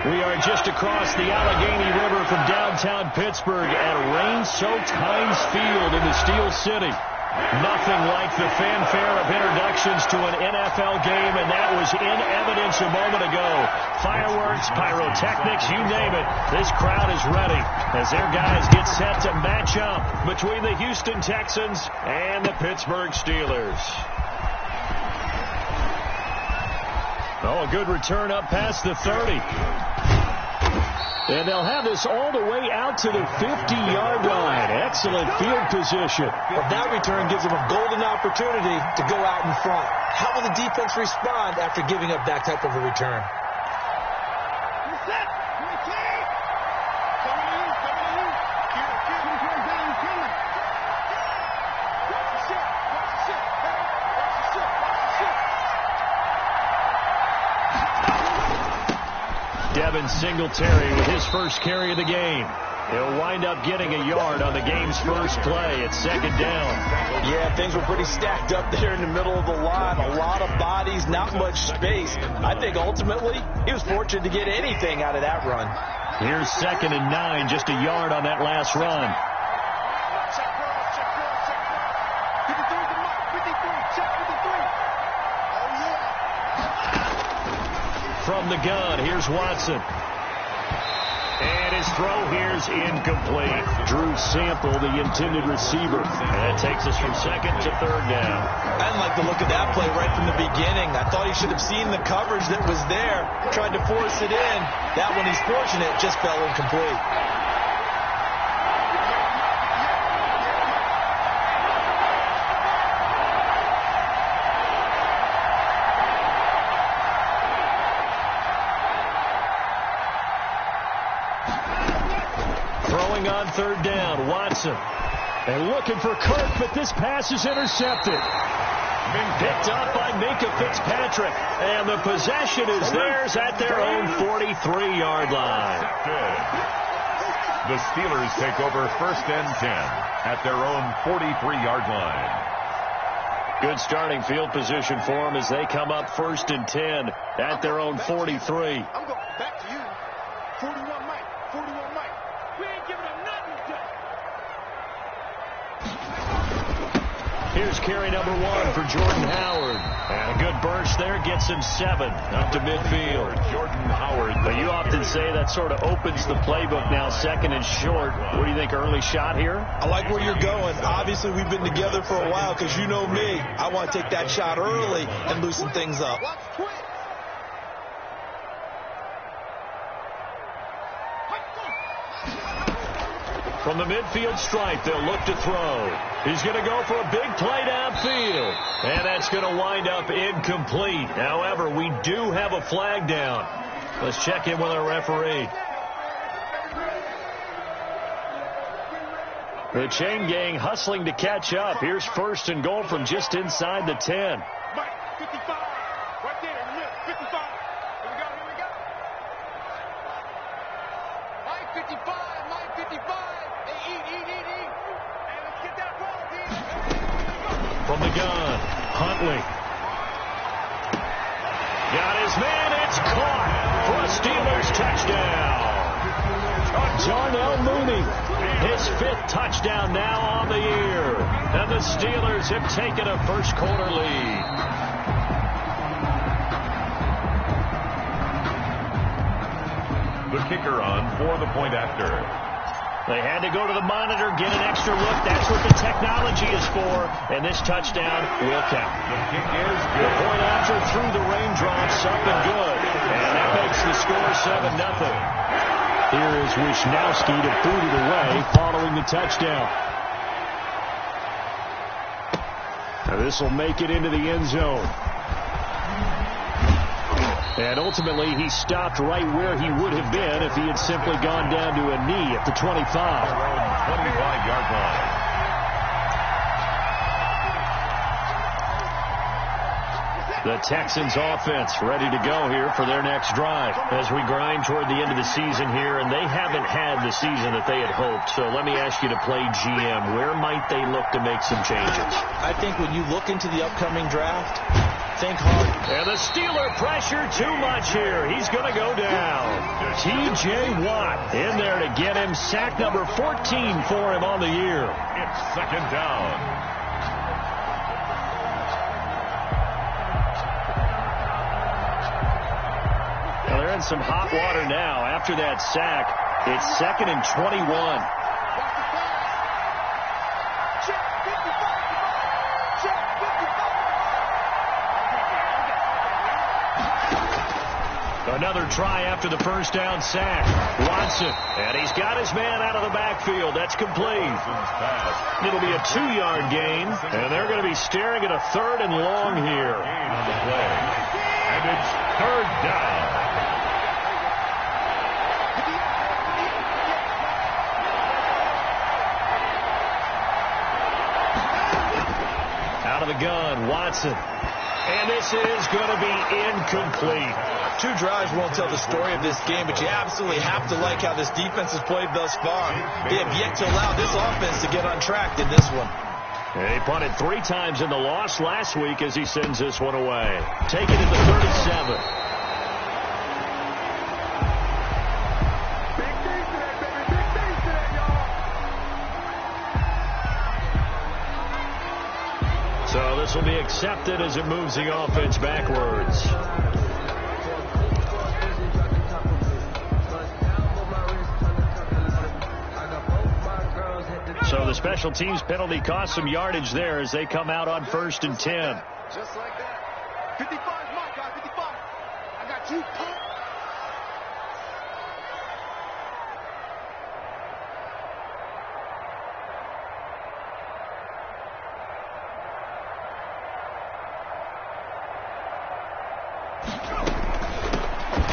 We are just across the Allegheny River from downtown Pittsburgh at rain-soaked Heinz Field in the Steel City. Nothing like the fanfare of introductions to an NFL game, and that was in evidence a moment ago. Fireworks, pyrotechnics, you name it. This crowd is ready as their guys get set to match up between the Houston Texans and the Pittsburgh Steelers. Oh, a good return up past the 30. And they'll have this all the way out to the 50-yard line. Excellent field position. Well, that return gives them a golden opportunity to go out in front. How will the defense respond after giving up that type of a return? Devin Singletary with his first carry of the game. He'll wind up getting a yard on the game's first play at second down. Yeah, things were pretty stacked up there in the middle of the line. A lot of bodies, not much space. I think ultimately he was fortunate to get anything out of that run. Here's 2nd and 9, just a yard on that last run. From the gun, here's Watson. And his throw here's incomplete. Drew Sample, the intended receiver. And that takes us from 2nd to 3rd down. I didn't like the look of that play right from the beginning. I thought he should have seen the coverage that was there. Tried to force it in. That one, he's fortunate, just fell incomplete. On 3rd down, Watson. And looking for Kirk, but this pass is intercepted. Picked up by Minka Fitzpatrick. And the possession is theirs at their own 43-yard line. The Steelers take over 1st and 10 at their own 43-yard line. Good starting field position for them as they come up 1st and 10 at their own 43. I'm going back to you. 41 Mike. 41 Mike. We ain't giving them nothing today. Here's carry number 1 for Jordan Howard. And a good burst there gets him 7 up to midfield. Jordan Howard. But you often say that sort of opens the playbook now, 2nd and short. What do you think, early shot here? I like where you're going. Obviously, we've been together for a while because you know me. I want to take that shot early and loosen things up. From the midfield stripe, they'll look to throw. He's going to go for a big play downfield. And that's going to wind up incomplete. However, we do have a flag down. Let's check in with our referee. The chain gang hustling to catch up. Here's 1st and goal from just inside the 10. Mike, 55. Right there in the middle. 55. Here we go. Mike, 55. Mike, 55. Eat. And let's get that ball, D. From the gun, Huntley. Got his man. It's caught for a Steelers touchdown. Darnell Mooney, his 5th touchdown now on the year. And the Steelers have taken a first-quarter lead. The kicker on for the point after. They had to go to the monitor, get an extra look. That's what the technology is for. And this touchdown will count. The kick is The good. point after through the raindrops, up and good. And that makes the score 7-0. Here is Wisnowski to boot it away following the touchdown. Now this will make it into the end zone. And ultimately, he stopped right where he would have been if he had simply gone down to a knee at the 25. 25-yard line. The Texans offense ready to go here for their next drive as we grind toward the end of the season here, and they haven't had the season that they had hoped. So let me ask you to play GM. Where might they look to make some changes? I think when you look into the upcoming draft, think hard. And the Steeler pressure too much here. He's going to go down. T.J. Watt in there to get him. Sack number 14 for him on the year. It's second down. Well, they're in some hot water now. After that sack, it's 2nd and 21. Another try after the first down sack. Watson, and he's got his man out of the backfield. That's complete. It'll be a 2-yard gain, and they're going to be staring at a 3rd and long here. On the play. And it's 3rd down. Out of the gun, Watson. And this is going to be incomplete. 2 drives won't tell the story of this game, but you absolutely have to like how this defense has played thus far. They have yet to allow this offense to get on track in this one. He punted 3 times in the loss last week as he sends this one away. Taken at the 37. So this will be accepted as it moves the offense backwards. So the special teams penalty cost some yardage there as they come out on 1st and 10. Just like that. 55, my guy, 55. I got you.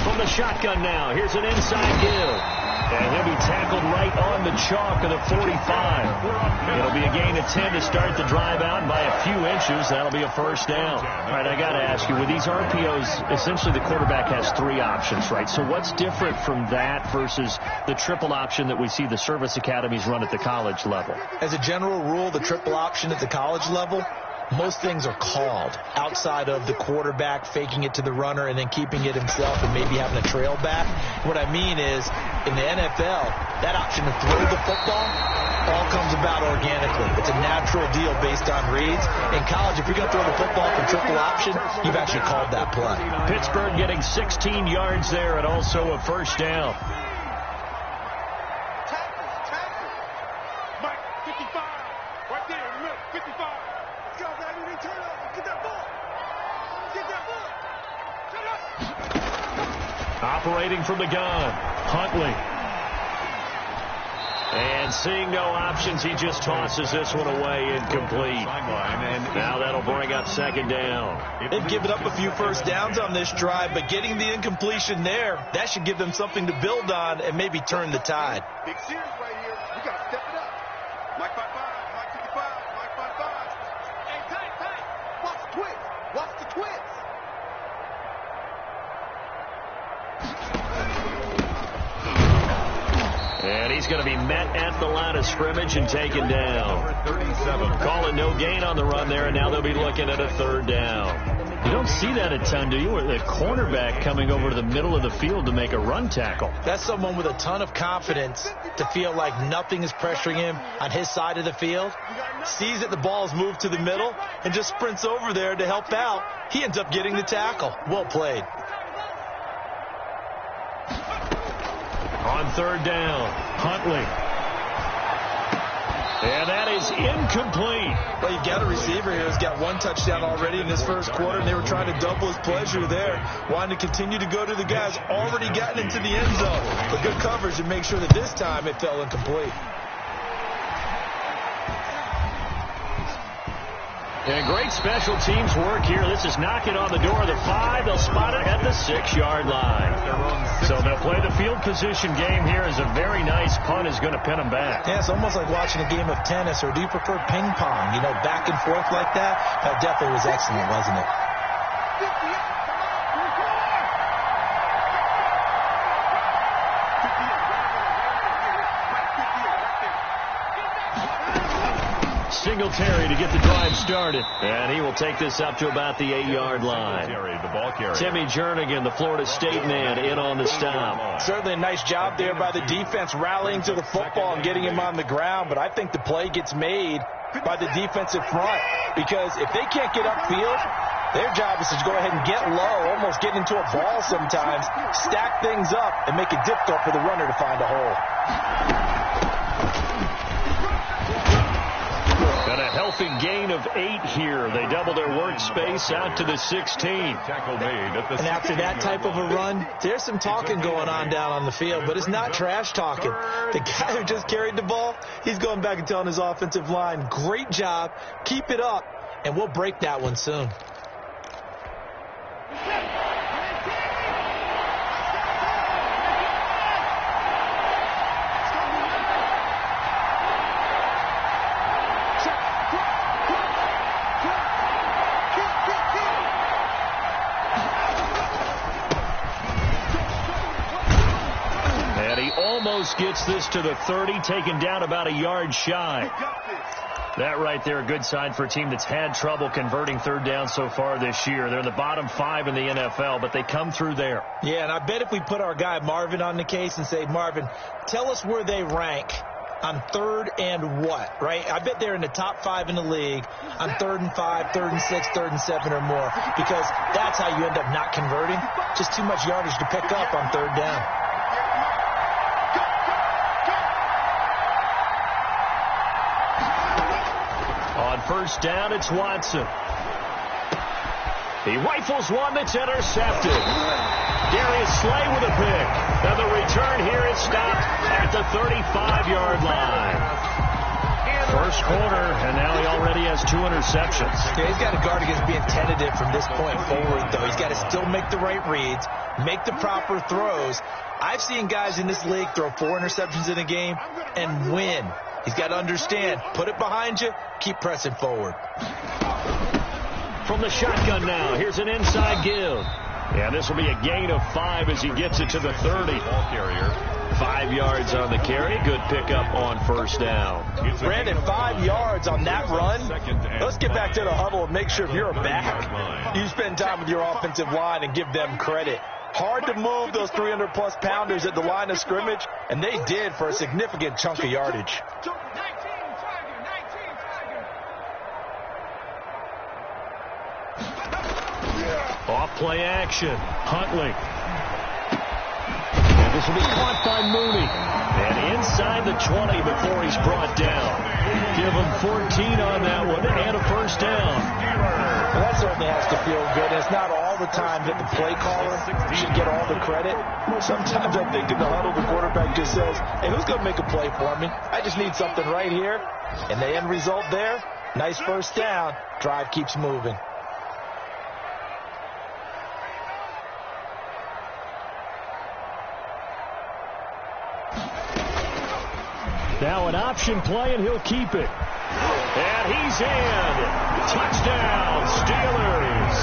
From the shotgun now, here's an inside give. And he'll be tackled right on the chalk of the 45. It'll be a gain of 10 to start the drive out by a few inches. That'll be a 1st down. All right, I got to ask you, with these RPOs, essentially the quarterback has 3 options, right? So what's different from that versus the triple option that we see the service academies run at the college level? As a general rule, the triple option at the college level, most things are called outside of the quarterback faking it to the runner and then keeping it himself and maybe having a trail back. What I mean is, in the NFL, that option to throw the football all comes about organically. It's a natural deal based on reads. In college, if you're going to throw the football from triple option, you've actually called that play. Pittsburgh getting 16 yards there and also a 1st down. Mike, 55. Right there in the middle, 55. Guys, I didn't turn over. Get that ball. Get that ball. Shut up. Operating from the gun, Huntley. And seeing no options, he just tosses this one away, incomplete. Now that'll bring up 2nd down. They've given up a few 1st downs on this drive, but getting the incompletion there, that should give them something to build on and maybe turn the tide. Big series right here. We got to step it up. Mike 55, Mike 55, Mike 55. Hey, tight. Watch the twins. Watch the twins. And he's going to be met at the line of scrimmage and taken down. 37. Calling no gain on the run there, and now they'll be looking at a 3rd down. You don't see that a ton, do you? Where the cornerback coming over to the middle of the field to make a run tackle. That's someone with a ton of confidence to feel like nothing is pressuring him on his side of the field. Sees that the ball's moved to the middle and just sprints over there to help out. He ends up getting the tackle. Well played. On 3rd down, Huntley. And that is incomplete. Well, you've got a receiver here who's got 1 touchdown already in this 1st quarter, and they were trying to double his pleasure there, wanting to continue to go to the guys already gotten into the end zone. But good coverage to make sure that this time it fell incomplete. And great special teams work here. This is knocking on the door of the 5. They'll spot it at the 6-yard line. So they'll play the field position game here as a very nice punt is going to pin them back. Yeah, it's almost like watching a game of tennis, or do you prefer ping pong? You know, back and forth like that? That definitely was excellent, wasn't it? Singletary to get the drive started. And he will take this up to about the 8-yard line. The ball carrier. Timmy Jernigan, the Florida State man, in on the stop. Certainly a nice job there by the defense rallying to the football and getting him on the ground. But I think the play gets made by the defensive front. Because if they can't get upfield, their job is to go ahead and get low, almost get into a ball sometimes, stack things up, and make it difficult for the runner to find a hole. And a healthy gain of 8 here. They double their workspace out to the 16. Tackle made at the And after that type of a run, there's some talking going on down on the field, but it's not trash talking. The guy who just carried the ball, he's going back and telling his offensive line, great job, keep it up, and we'll break that one soon. Gets this to the 30, taken down about a yard shy. That right there, a good sign for a team that's had trouble converting third down so far this year. They're in the bottom 5 in the NFL, but they come through there. Yeah, and I bet if we put our guy Marvin on the case and say, Marvin, tell us where they rank on 3rd and what, right? I bet they're in the top 5 in the league on 3rd and 5, 3rd and 6, 3rd and 7 or more, because that's how you end up not converting. Just too much yardage to pick up on 3rd down. On 1st down, it's Watson. He rifles one that's intercepted. Darius Slay with a pick. And the return here is stopped at the 35-yard line. First quarter, and now he already has 2 interceptions. Yeah, he's got to guard against being tentative from this point forward, though. He's got to still make the right reads, make the proper throws. I've seen guys in this league throw 4 interceptions in a game and win. He's got to understand, put it behind you, keep pressing forward. From the shotgun now, here's an inside give. And this will be a gain of 5 as he gets it to the 30. Ball carrier. 5 yards on the carry. Good pickup on 1st down. Brandon, 5 yards on that run. Let's get back to the huddle and make sure if you're a back, you spend time with your offensive line and give them credit. Hard to move those 300-plus pounders at the line of scrimmage, and they did for a significant chunk of yardage. Off play action. Huntley. And this will be caught by Mooney. And inside the 20 before he's brought down. Give him 14 on that one and a 1st down. Well, that certainly has to feel good. It's not all the time that the play caller should get all the credit. Sometimes I think in the huddle, the quarterback just says, hey, who's going to make a play for me? I just need something right here. And the end result there, nice 1st down. Drive keeps moving. Now an option play, and he'll keep it. And he's in. Touchdown, Steelers.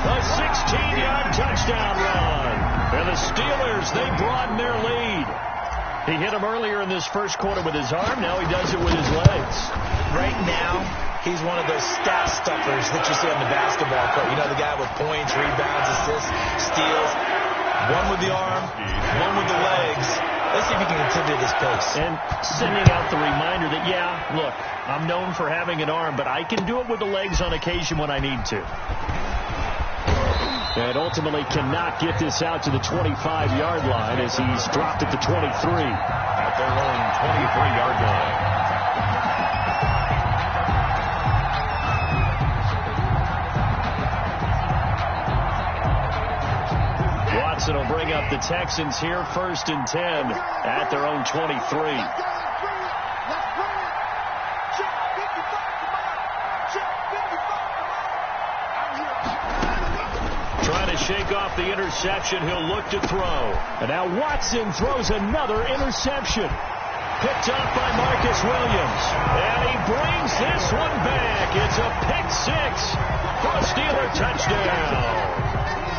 A 16-yard touchdown run. And the Steelers, they broaden their lead. He hit him earlier in this first quarter with his arm. Now he does it with his legs. Right now, he's one of those stat stuffers that you see on the basketball court. You know, the guy with points, rebounds, assists, steals. One with the arm, one with the legs. Let's see if he can continue this pace. And sending out the reminder that, yeah, look, I'm known for having an arm, but I can do it with the legs on occasion when I need to. And ultimately cannot get this out to the 25-yard line as he's dropped at the 23. At their own 23-yard line. Watson will bring up the Texans here, 1st and 10 at their own 23. Trying to shake off the interception. He'll look to throw. And now Watson throws another interception. Picked up by Marcus Williams. And he brings this one back. It's a pick 6 for a Steeler touchdown.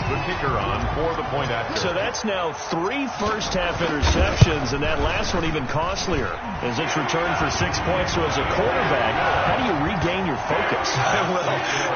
The kicker on for the point after. So that's now 3 first-half interceptions, and that last one even costlier as it's returned for 6 points. So as a quarterback, how do you regain your focus? Well,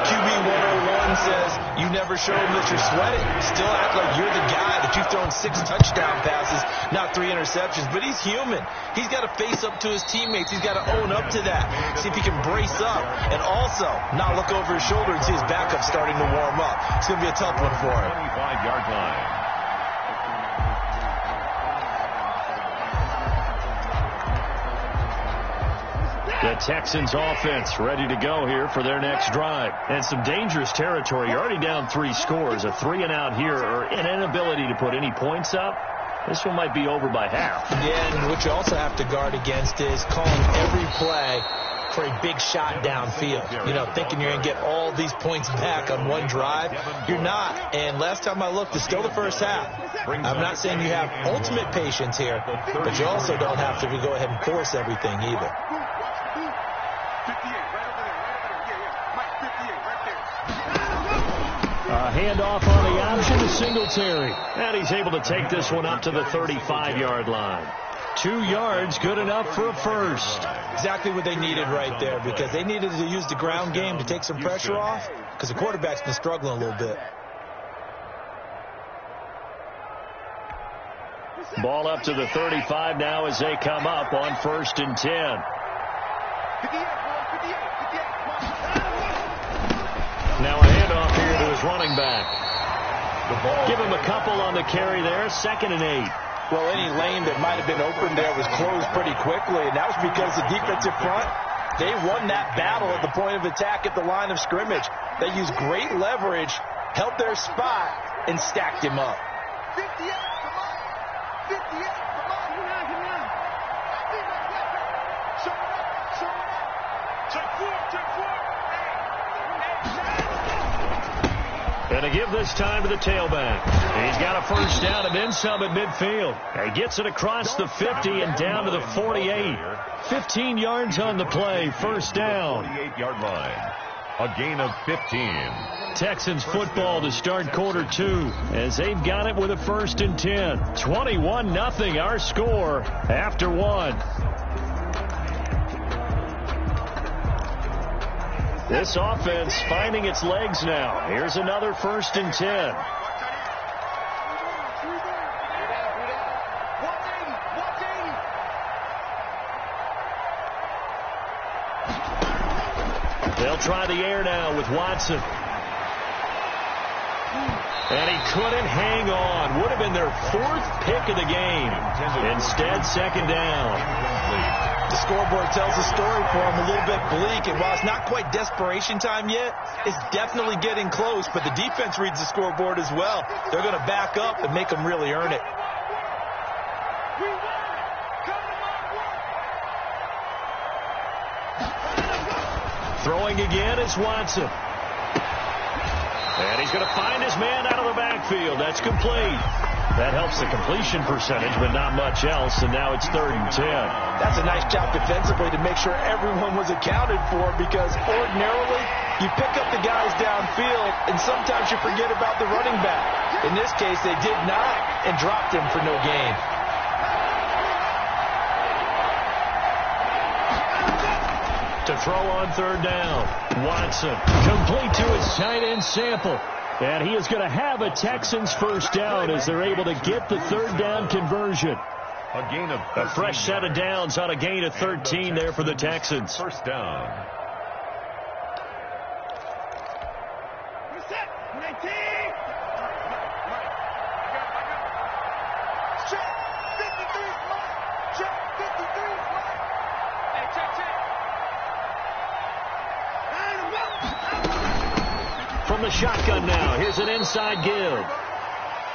QB 101 says you never show him that you're sweating. Still act like you're the guy, that you've thrown 6 touchdown passes, not 3 interceptions. But he's human. He's got to face up to his teammates. He's got to own up to that. See if he can brace up and also not look over his shoulder and see his backup starting to warm up. It's going to be a tough one for him. 25-yard line. The Texans offense ready to go here for their next drive. And some dangerous territory. You're already down 3 scores. A 3-and-out here, or an inability to put any points up. This one might be over by half. Yeah, and what you also have to guard against is calling every play for a big shot downfield. You know, thinking you're going to get all these points back on one drive. You're not. And last time I looked, it's still the first half. I'm not saying you have ultimate patience here, but you also don't have to go ahead and force everything either. 58, right over there, Mike, 58, right there. A handoff on the option to Singletary. And he's able to take this one up to the 35-yard line. 2 yards, good enough for a first. Exactly what they needed right there, because they needed to use the ground game to take some pressure off, because the quarterback's been struggling a little bit. Ball up to the 35 now as they come up on 1st and 10. 58, Now a handoff here to his running back. Give him a couple on the carry there. 2nd and 8. Well, any lane that might have been open there was closed pretty quickly, and that was because the defensive front, they won that battle at the point of attack at the line of scrimmage. They used great leverage, held their spot, and stacked him up. 58, come on. 58, come on. Show up. Check forward. And to give this time to the tailback. He's got a first down and then some at midfield. He gets it across the 50 and down to the 48. 15 yards on the play. First down. 48-yard line. A gain of 15. Texans football to start quarter 2 as they've got it with a 1st and 10. 21-0 our score after 1. This offense finding its legs now. Here's another 1st and 10. They'll try the air now with Watson. And he couldn't hang on. Would have been their 4th pick of the game. Instead, 2nd down. The scoreboard tells the story for him, a little bit bleak, and while it's not quite desperation time yet, it's definitely getting close, but the defense reads the scoreboard as well. They're going to back up and make them really earn it. Throwing again is Watson. And he's going to find his man out of the backfield. That's complete. That helps the completion percentage, but not much else, and now it's 3rd and 10. That's a nice job defensively to make sure everyone was accounted for, because ordinarily you pick up the guys downfield, and sometimes you forget about the running back. In this case, they did not, and dropped him for no gain. To throw on 3rd down. Watson complete to his tight end Sample. And he is going to have a Texans first down as they're able to get the 3rd down conversion. A gain of a fresh set of downs on a gain of 13 there for the Texans. First down. Reset. 19. Check. 53 is mine. Check. 53 is mine. Hey, check. From the shotgun now, here's an inside give.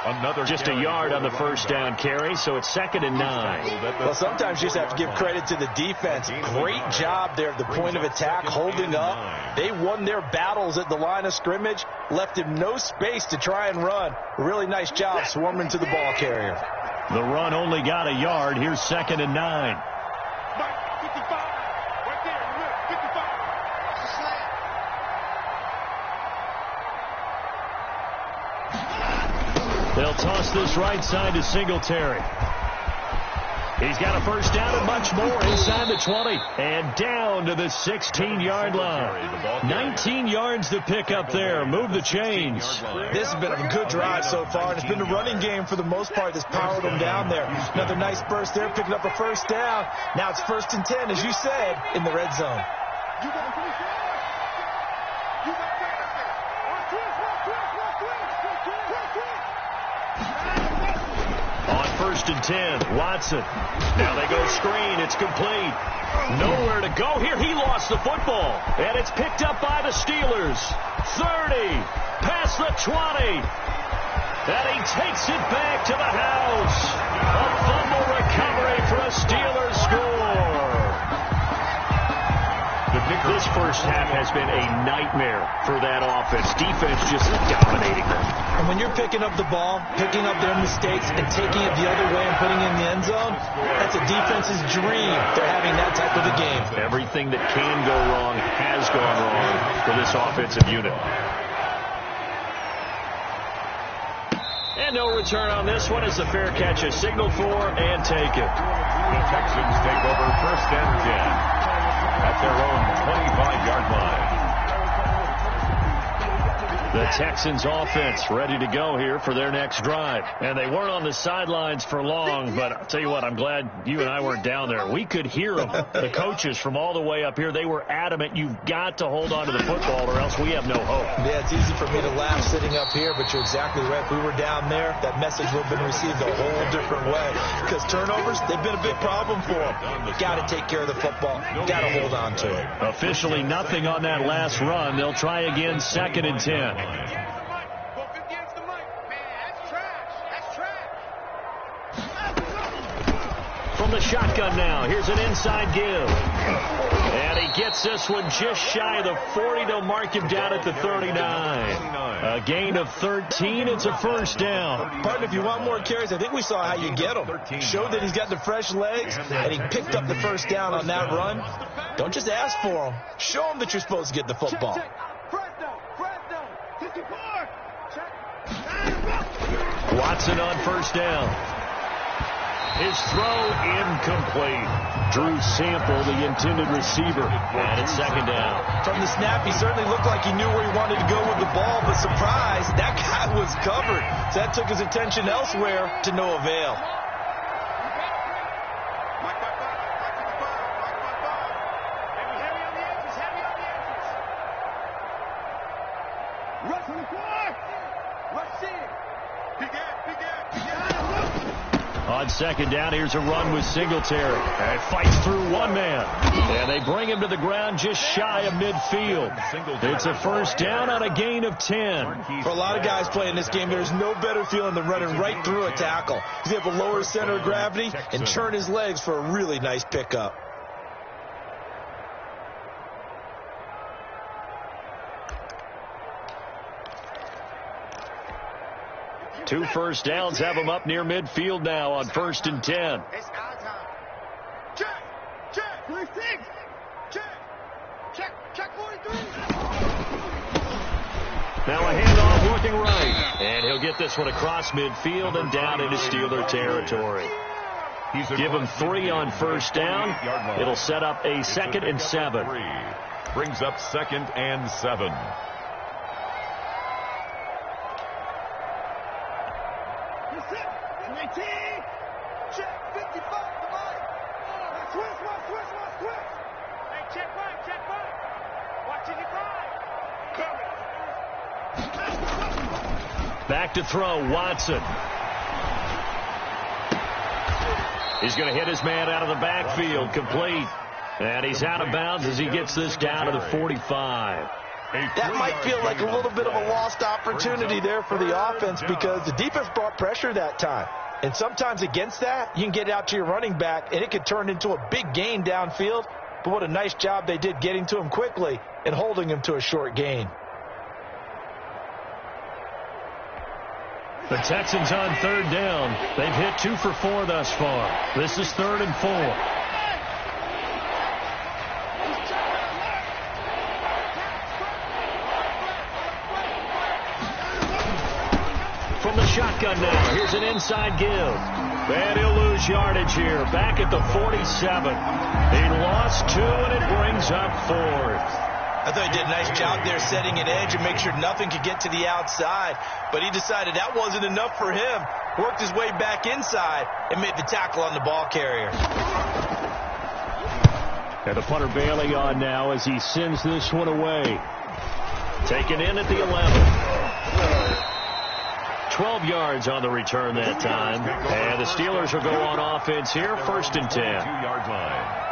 Another just a yard on the first down carry, so it's 2nd and 9. Well, sometimes you just have to give credit to the defense. Great job there at the point of attack, holding up. They won their battles at the line of scrimmage, left him no space to try and run. Really nice job swarming to the ball carrier. The run only got a yard. Here's 2nd and 9. They'll toss this right side to Singletary. He's got a first down and much more inside the 20. And down to the 16-yard line. 19 yards to pick up there. Move the chains. This has been a good drive so far, and it's been a running game for the most part that's powered them down there. Another nice burst there, picking up a first down. Now it's 1st and 10, as you said, in the red zone. On 1st and 10, Watson. Now they go screen. It's complete. Nowhere to go here. He lost the football. And it's picked up by the Steelers. 30. Past the 20. And he takes it back to the house. A fumble recovery for a Steelers score. This first half has been a nightmare for that offense. Defense just dominating them. And when you're picking up the ball, picking up their mistakes, and taking it the other way and putting it in the end zone, that's a defense's dream. They're having that type of a game. Everything that can go wrong has gone wrong for this offensive unit. And no return on this one as the fair catch is signaled for and taken. The Texans take over 1st and 10 at their own 25-yard line. The Texans offense ready to go here for their next drive. And they weren't on the sidelines for long, but I'll tell you what, I'm glad you and I weren't down there. We could hear them, the coaches from all the way up here. They were adamant, you've got to hold on to the football or else we have no hope. Yeah, it's easy for me to laugh sitting up here, but you're exactly right. If we were down there, that message would have been received a whole different way. Because turnovers, they've been a big problem for them. Got to take care of the football. Got to hold on to it. Officially nothing on that last run. They'll try again 2nd and 10. From the shotgun now, here's an inside give. And he gets this one just shy of the 40. They'll mark him down at the 39. A gain of 13. It's a first down. Partner, if you want more carries, I think we saw how you get him. Showed that he's got the fresh legs, and he picked up the first down on that run. Don't just ask for him. Show him that you're supposed to get the football. Watson on first down. His throw incomplete. Drew Sample, the intended receiver. And it's 2nd down. From the snap, he certainly looked like he knew where he wanted to go with the ball, but surprise, that guy was covered. So that took his attention elsewhere to no avail. On 2nd down, here's a run with Singletary. And fights through one man. And they bring him to the ground just shy of midfield. It's a first down on a gain of 10. For a lot of guys playing this game, there's no better feeling than running right through a tackle. He's able to lower his center of gravity and turn his legs for a really nice pickup. Two first downs have him up near midfield now on 1st and 10. It's our time. Check. 46. Check 43. Now a handoff looking right. And he'll get this one across midfield and down into Steeler territory. Give him 3 on first down. It'll set up a 2nd and 7. Brings up 2nd and 7. Check 55. Switch. Hey, check right. Watching it right. Back to throw, Watson. He's going to hit his man out of the backfield, complete. And he's out of bounds as he gets this down to the 45. That might feel like a little bit of a lost opportunity there for the offense because the defense brought pressure that time. And sometimes against that, you can get out to your running back, and it could turn into a big gain downfield. But what a nice job they did getting to him quickly and holding him to a short gain. The Texans on 3rd down. They've hit 2 for 4 thus far. This is 3rd and 4. From the shotgun now. Here's an inside give. And he'll lose yardage here. Back at the 47. He lost 2, and it brings up 4th. I thought he did a nice job there setting an edge and make sure nothing could get to the outside. But he decided that wasn't enough for him. Worked his way back inside and made the tackle on the ball carrier. And the punter Bailey on now as he sends this one away. Taken in at the 11. 12 yards on the return that time. And the Steelers will go on offense here, 1st and 10. 2-yard line.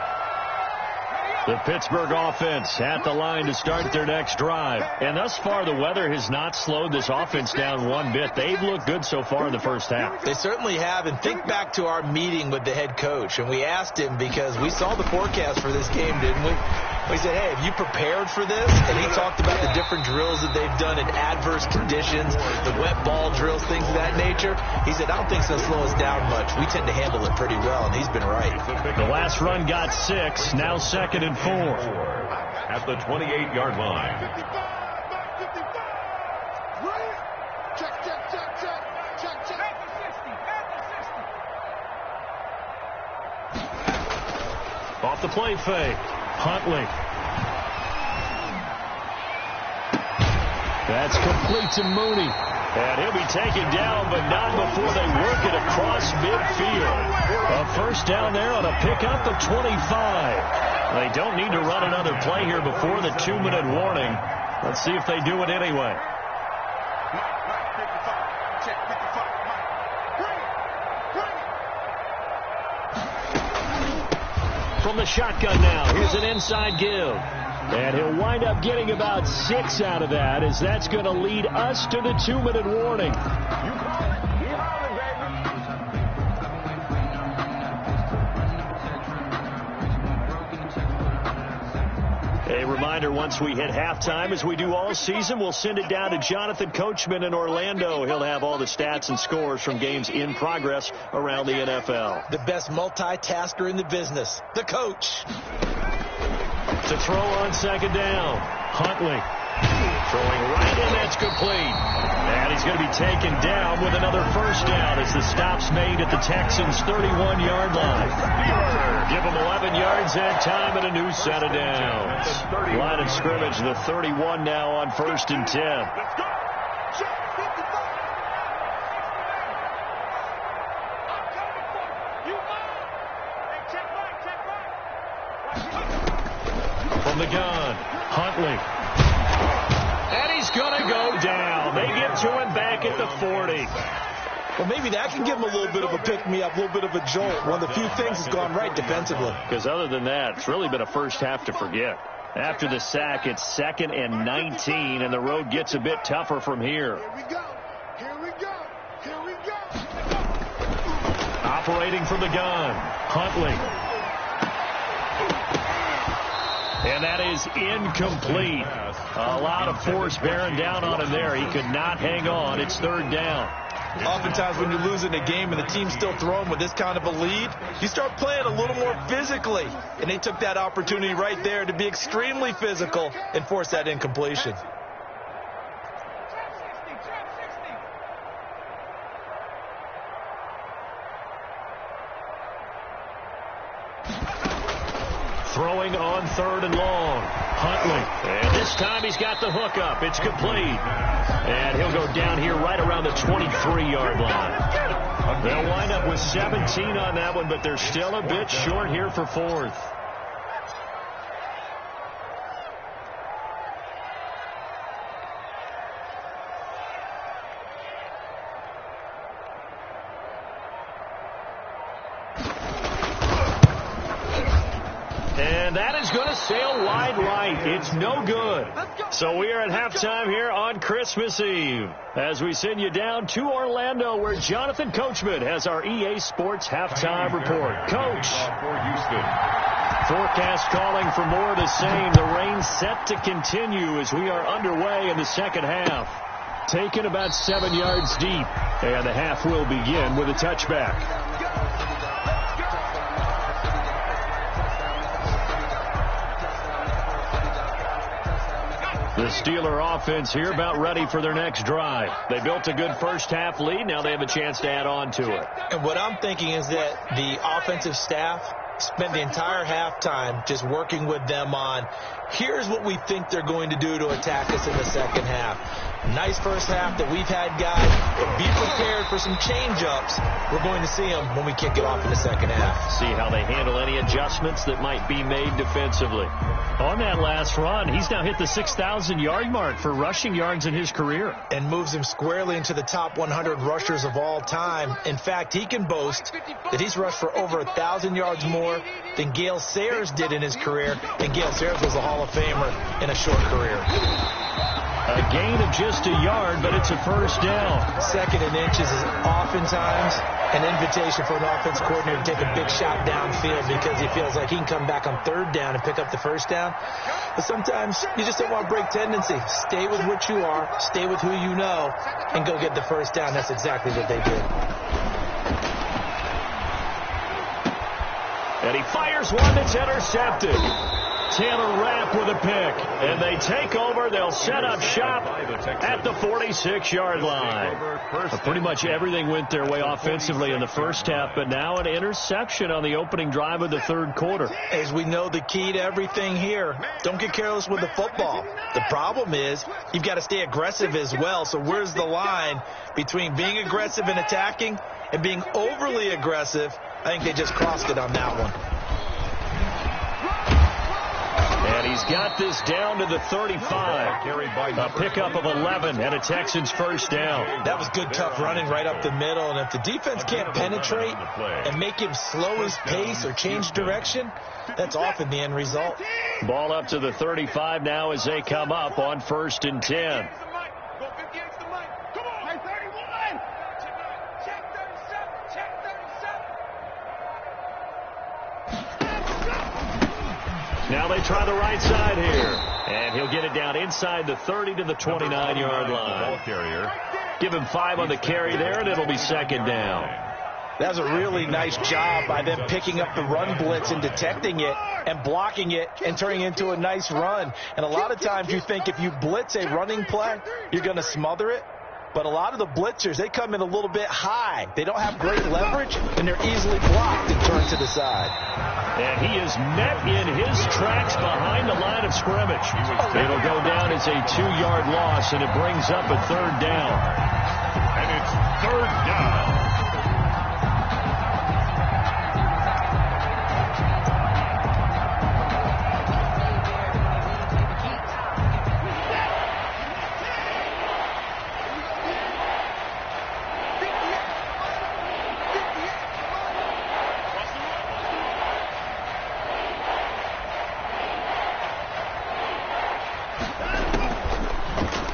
The Pittsburgh offense at the line to start their next drive. And thus far, the weather has not slowed this offense down one bit. They've looked good so far in the first half. They certainly have. And think back to our meeting with the head coach. And we asked him because we saw the forecast for this game, didn't we? We said, hey, have you prepared for this? And he talked about the different drills that they've done in adverse conditions, the wet ball drills, things of that nature. He said, I don't think it's going to slow us down much. We tend to handle it pretty well, and he's been right. The last run got 6, now 2nd and 4. At the 28-yard line. 55, 55. Right. Check. At the 60. Off the play fake. Huntley. That's complete to Mooney. And he'll be taken down, but not before they work it across midfield. A first down there on a pickup of 25. They don't need to run another play here before the 2-minute warning. Let's see if they do it anyway. From the shotgun now, here's an inside give. And he'll wind up getting about 6 out of that, as that's going to lead us to the 2-minute warning. A reminder, once we hit halftime, as we do all season, we'll send it down to Jonathan Coachman in Orlando. He'll have all the stats and scores from games in progress around the NFL. The best multitasker in the business, the coach. To throw on 2nd down. Huntley throwing right in, that's complete. And he's going to be taken down with another first down as the stop's made at the Texans' 31-yard line. Give them 11 yards that time and a new set of downs. Line of scrimmage, the 31 now on 1st and 10. Let's go. Check 55. I'm coming for you. You mine. Hey, check back. From the gun, Huntley. And he's going to go down. They get to him back at the 40. Well, maybe that can give him a little bit of a pick-me-up, a little bit of a jolt. One of the few things that's gone right defensively. Because other than that, it's really been a first half to forget. After the sack, it's 2nd and 19, and the road gets a bit tougher from here. Here we go. Here we go. Here we go. Operating from the gun, Huntley. And that is incomplete. A lot of force bearing down on him there. He could not hang on. It's 3rd down. Oftentimes when you're losing a game and the team's still throwing with this kind of a lead, you start playing a little more physically. And they took that opportunity right there to be extremely physical and force that incompletion. Throwing on 3rd and long. Huntley. And this time he's got the hook up. It's complete. And he'll go down here right around the 23-yard line. They'll wind up with 17 on that one, but they're still a bit short here for 4th. And that is going to sail wide right. It's no good. So we are at halftime here on Christmas Eve as we send you down to Orlando, where Jonathan Coachman has our EA Sports halftime report. Coach. Forecast calling for more of the same. The rain set to continue as we are underway in the second half. Taken about 7 yards deep. And the half will begin with a touchback. The The Steeler offense here about ready for their next drive. They built a good first-half lead. Now they have a chance to add on to it. And what I'm thinking is that the offensive staff spent the entire halftime just working with them on, here's what we think they're going to do to attack us in the second half. Nice first half that we've had, guys, but be prepared for some change-ups. We're going to see them when we kick it off in the second half. See how they handle any adjustments that might be made defensively. On that last run, he's now hit the 6,000-yard mark for rushing yards in his career. And moves him squarely into the top 100 rushers of all time. In fact, he can boast that he's rushed for over 1,000 yards more than Gale Sayers did in his career. And Gale Sayers was a Hall of Famer in a short career. A gain of just a yard, but it's a first down. Second and inches is oftentimes an invitation for an offense coordinator to take a big shot downfield because he feels like he can come back on third down and pick up the first down. But sometimes you just don't want to break tendency. Stay with what you are, stay with who you know, and go get the first down. That's exactly what they did. And he fires one that's intercepted. Taylor Rapp with a pick. And they take over. They'll set up shop at the 46-yard line. Pretty much everything went their way offensively in the first half, but now an interception on the opening drive of the third quarter. As we know, the key to everything here, don't get careless with the football. The problem is you've got to stay aggressive as well. So where's the line between being aggressive and attacking and being overly aggressive? I think they just crossed it on that one. And he's got this down to the 35. A pickup of 11 and a Texans first down. That was good, tough running right up the middle. And if the defense can't penetrate and make him slow his pace or change direction, that's often the end result. Ball up to the 35 now as they come up on 1st and 10. Now they try the right side here. And he'll get it down inside the 30 to the 29-yard line. Give him 5 on the carry there, and it'll be second down. That was a really nice job by them picking up the run blitz and detecting it and blocking it and turning it into a nice run. And a lot of times you think if you blitz a running play, you're going to smother it. But a lot of the blitzers, they come in a little bit high. They don't have great leverage, and they're easily blocked and turned to the side. And he is met in his tracks behind the line of scrimmage. It'll go down as a 2-yard loss, and it brings up a third down. And it's third down.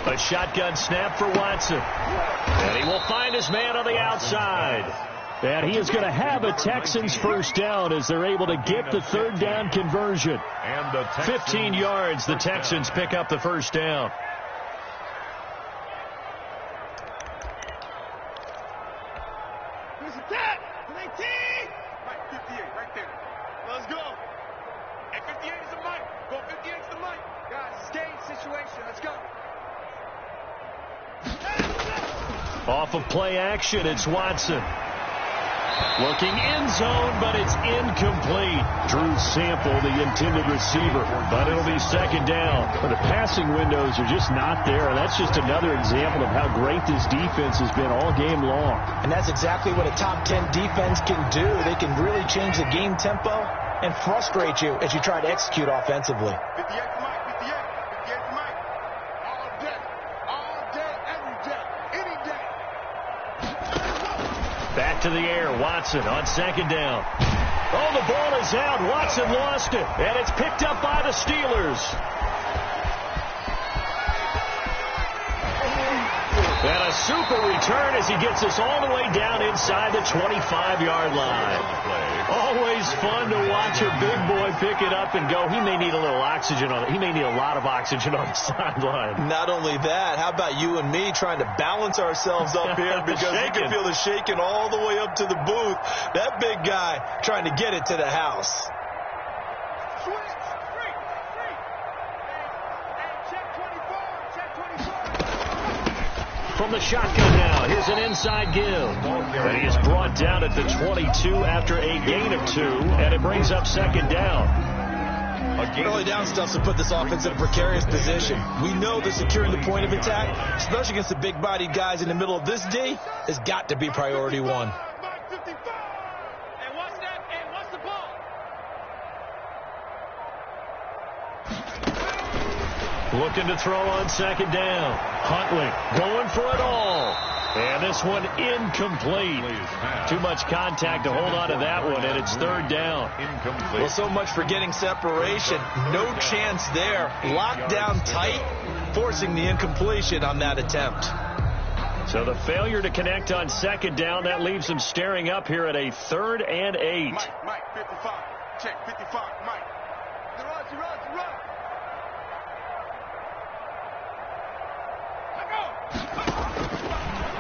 A shotgun snap for Watson. And he will find his man on the outside. And he is going to have a Texans first down as they're able to get the third down conversion. 15 yards, the Texans pick up the first down. Let's go. And 58 is the mic. Go 58 is the mic. Guys, stay in situation. Let's go. Off of play action, it's Watson. Looking end zone, but it's incomplete. Drew Sample, the intended receiver, but it'll be second down. The passing windows are just not there. That's just another example of how great this defense has been all game long. And that's exactly what a top 10 defense can do. They can really change the game tempo and frustrate you as you try to execute offensively. 58 to Mike. 58 to Mike. All day, every day, any day. Back to the air, Watson on second down. Oh, the ball is out. Watson lost it, and it's picked up by the Steelers. And a super return as he gets us all the way down inside the 25-yard line. Always fun to watch a big boy pick it up and go. He may need a little oxygen on it. He may need a lot of oxygen on the sideline. Not only that, how about you and me trying to balance ourselves up here because you can feel the shaking all the way up to the booth. That big guy trying to get it to the house. Switch. Free. Hey, check 24. from the shotgun now. Here's an inside give. And he is brought down at the 22 after a gain of 2, and it brings up second down. Early down stuff to put this offense in a precarious position. We know that securing the point of attack, especially against the big-bodied guys in the middle of this D, has got to be priority one. Looking to throw on second down. Huntley going for it all. And this one incomplete. Too much contact to hold on to that one, and it's third down. Well, so much for getting separation. No chance there. Locked down tight, forcing the incompletion on that attempt. So the failure to connect on second down, that leaves him staring up here at a 3rd and 8. Mike, 55. Check, 55. Mike. Run.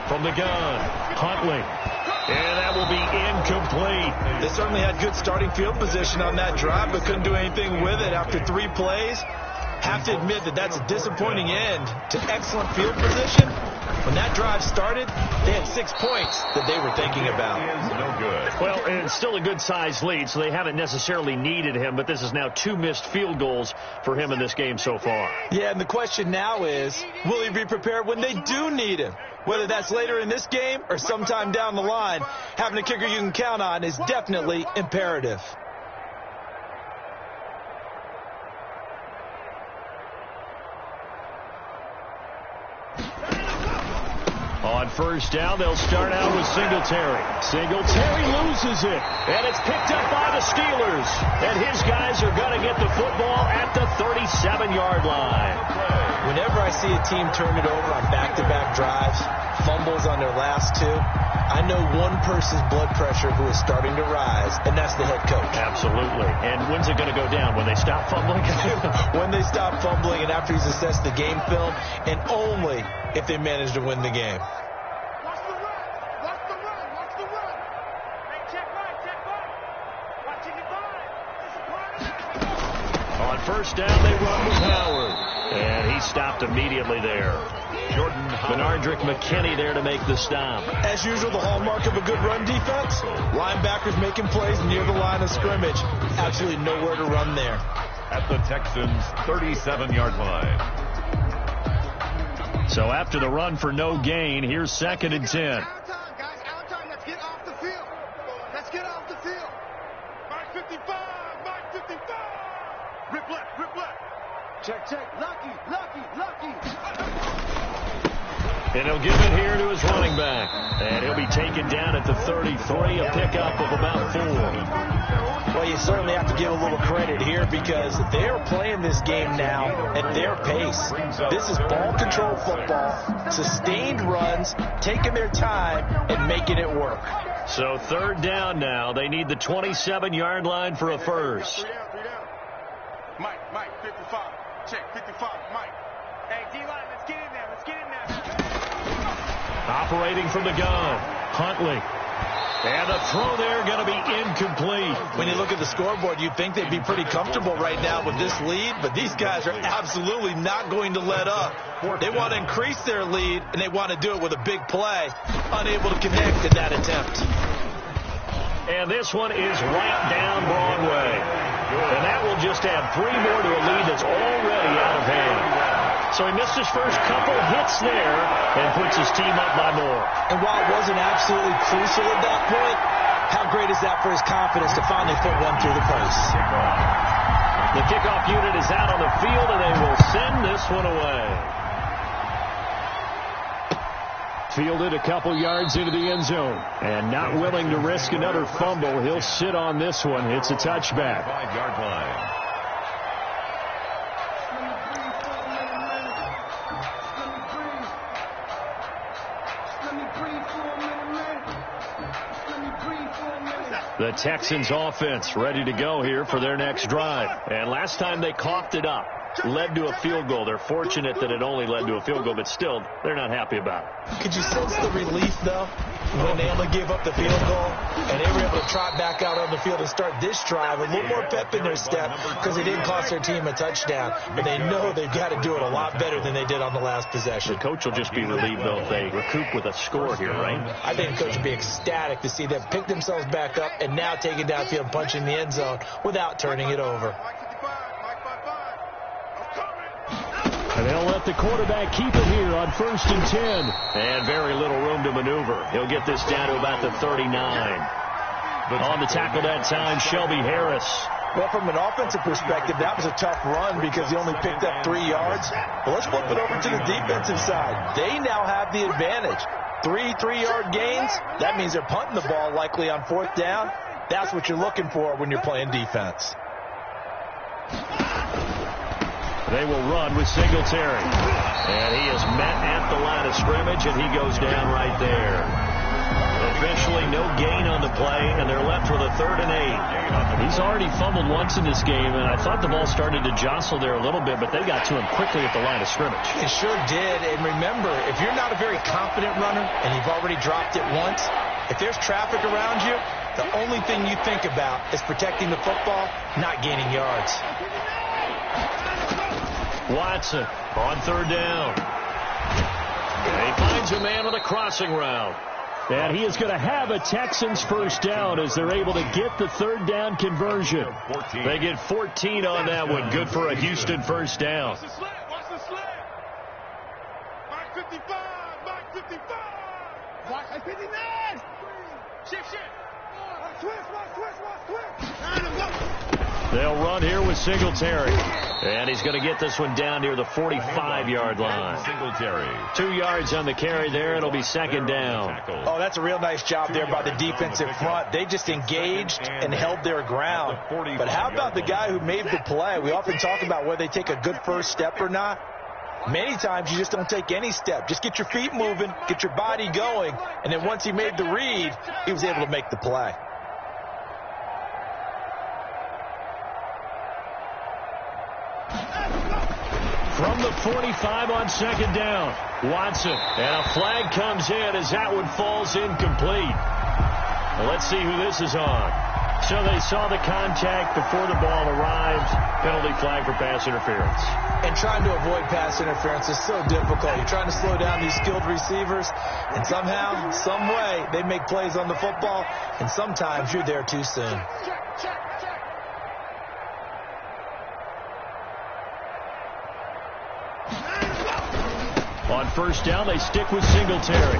From the gun, Huntley. And that will be incomplete. They certainly had good starting field position on that drive, but couldn't do anything with it after 3 plays. Have to admit that that's a disappointing end to excellent field position. When that drive started, they had 6 points that they were thinking about. No good. Well, it's still a good-sized lead, so they haven't necessarily needed him, but this is now 2 missed field goals for him in this game so far. Yeah, and the question now is, will he be prepared when they do need him? Whether that's later in this game or sometime down the line, having a kicker you can count on is definitely imperative. On first down, they'll start out with Singletary. Singletary loses it, and it's picked up by the Steelers. And his guys are going to get the football at the 37-yard line. Whenever I see a team turn it over on back-to-back drives, fumbles on their last 2, I know one person's blood pressure who is starting to rise, and that's the head coach. Absolutely. And when's it going to go down? When they stop fumbling? When they stop fumbling and after he's assessed the game film, and only if they manage to win the game. Watch the run. Hey, check right. Watching it by. On first down, they run with Howard. And he stopped immediately there. Jordan Benardrick McKinney there to make the stop. As usual, the hallmark of a good run defense, linebackers making plays near the line of scrimmage. Absolutely nowhere to run there. At the Texans' 37-yard line. So after the run for no gain, here's 2nd and 10. Out of time, guys. Out of time. Let's get off the field. Mike 55. Rip left. Check. Lucky. And he'll give it here to his running back. And he'll be taken down at the 33, a pickup of about 4. Well, you certainly have to give a little credit here because they're playing this game now at their pace. This is ball control football, sustained runs, taking their time and making it work. So 3rd down now. They need the 27-yard line for a first. 3 down. Mike 55. Check 55. Mike. Hey, D-line, let's get in there. Operating from the gun, Huntley. And the throw there going to be incomplete. When you look at the scoreboard, you'd think they'd be pretty comfortable right now with this lead, but these guys are absolutely not going to let up. They want to increase their lead, and they want to do it with a big play. Unable to connect in that attempt. And this one is right down Broadway. And that will just add 3 more to a lead that's already out of hand. So he missed his first couple hits there and puts his team up by more. And while it wasn't absolutely crucial at that point, how great is that for his confidence to finally put one through the post? The kickoff unit is out on the field, and they will send this one away. Fielded a couple yards into the end zone. And not willing to risk another fumble, he'll sit on this one. It's a touchback. 5-yard line. The Texans offense ready to go here for their next drive. And last time they coughed it up. led to a field goal. They're fortunate that it only led to a field goal, but still, they're not happy about it. Could you sense the relief, though, when they only gave up the field goal and they were able to trot back out on the field and start this drive? A little more pep in their step because it didn't cost their team a touchdown, but they know they've got to do it a lot better than they did on the last possession. The coach will just be relieved, though, if they recoup with a score here, right? I think the coach would be ecstatic to see them pick themselves back up and now take it downfield, punching the end zone without turning it over. And they'll let the quarterback keep it here on 1st and 10. And very little room to maneuver. He'll get this down to about the 39. On the tackle that time, Shelby Harris. Well, from an offensive perspective, that was a tough run because he only picked up 3 yards. But let's flip it over to the defensive side. They now have the advantage. 3 3-yard gains, that means they're punting the ball likely on 4th down. That's what you're looking for when you're playing defense. They will run with Singletary. And he is met at the line of scrimmage, and he goes down right there. Eventually, no gain on the play, and they're left with a 3rd and 8. He's already fumbled once in this game, and I thought the ball started to jostle there a little bit, but they got to him quickly at the line of scrimmage. It sure did. And remember, if you're not a very confident runner and you've already dropped it once, if there's traffic around you, the only thing you think about is protecting the football, not gaining yards. Watson on 3rd down. And he finds a man on a crossing route. And he is going to have a Texans 1st down as they're able to get the 3rd down conversion. They get 14 on that one. Good for a Houston 1st down. Watch the slant. Watch the slant. Mark 55. Mark 55. Watch 59. Shift. They'll run here with Singletary. And he's going to get this one down near the 45-yard line. Singletary. 2 yards on the carry there. It'll be 2nd down. Oh, that's a real nice job there by the defensive front. They just engaged and held their ground. But how about the guy who made the play? We often talk about whether they take a good first step or not. Many times you just don't take any step. Just get your feet moving, get your body going, and then once he made the read, he was able to make the play. From the 45 on 2nd down, Watson. And a flag comes in as that one falls incomplete. Well, let's see who this is on. So they saw the contact before the ball arrived. Penalty flag for pass interference. And trying to avoid pass interference is so difficult. You're trying to slow down these skilled receivers, and somehow, some way, they make plays on the football, and sometimes you're there too soon. On 1st down, they stick with Singletary.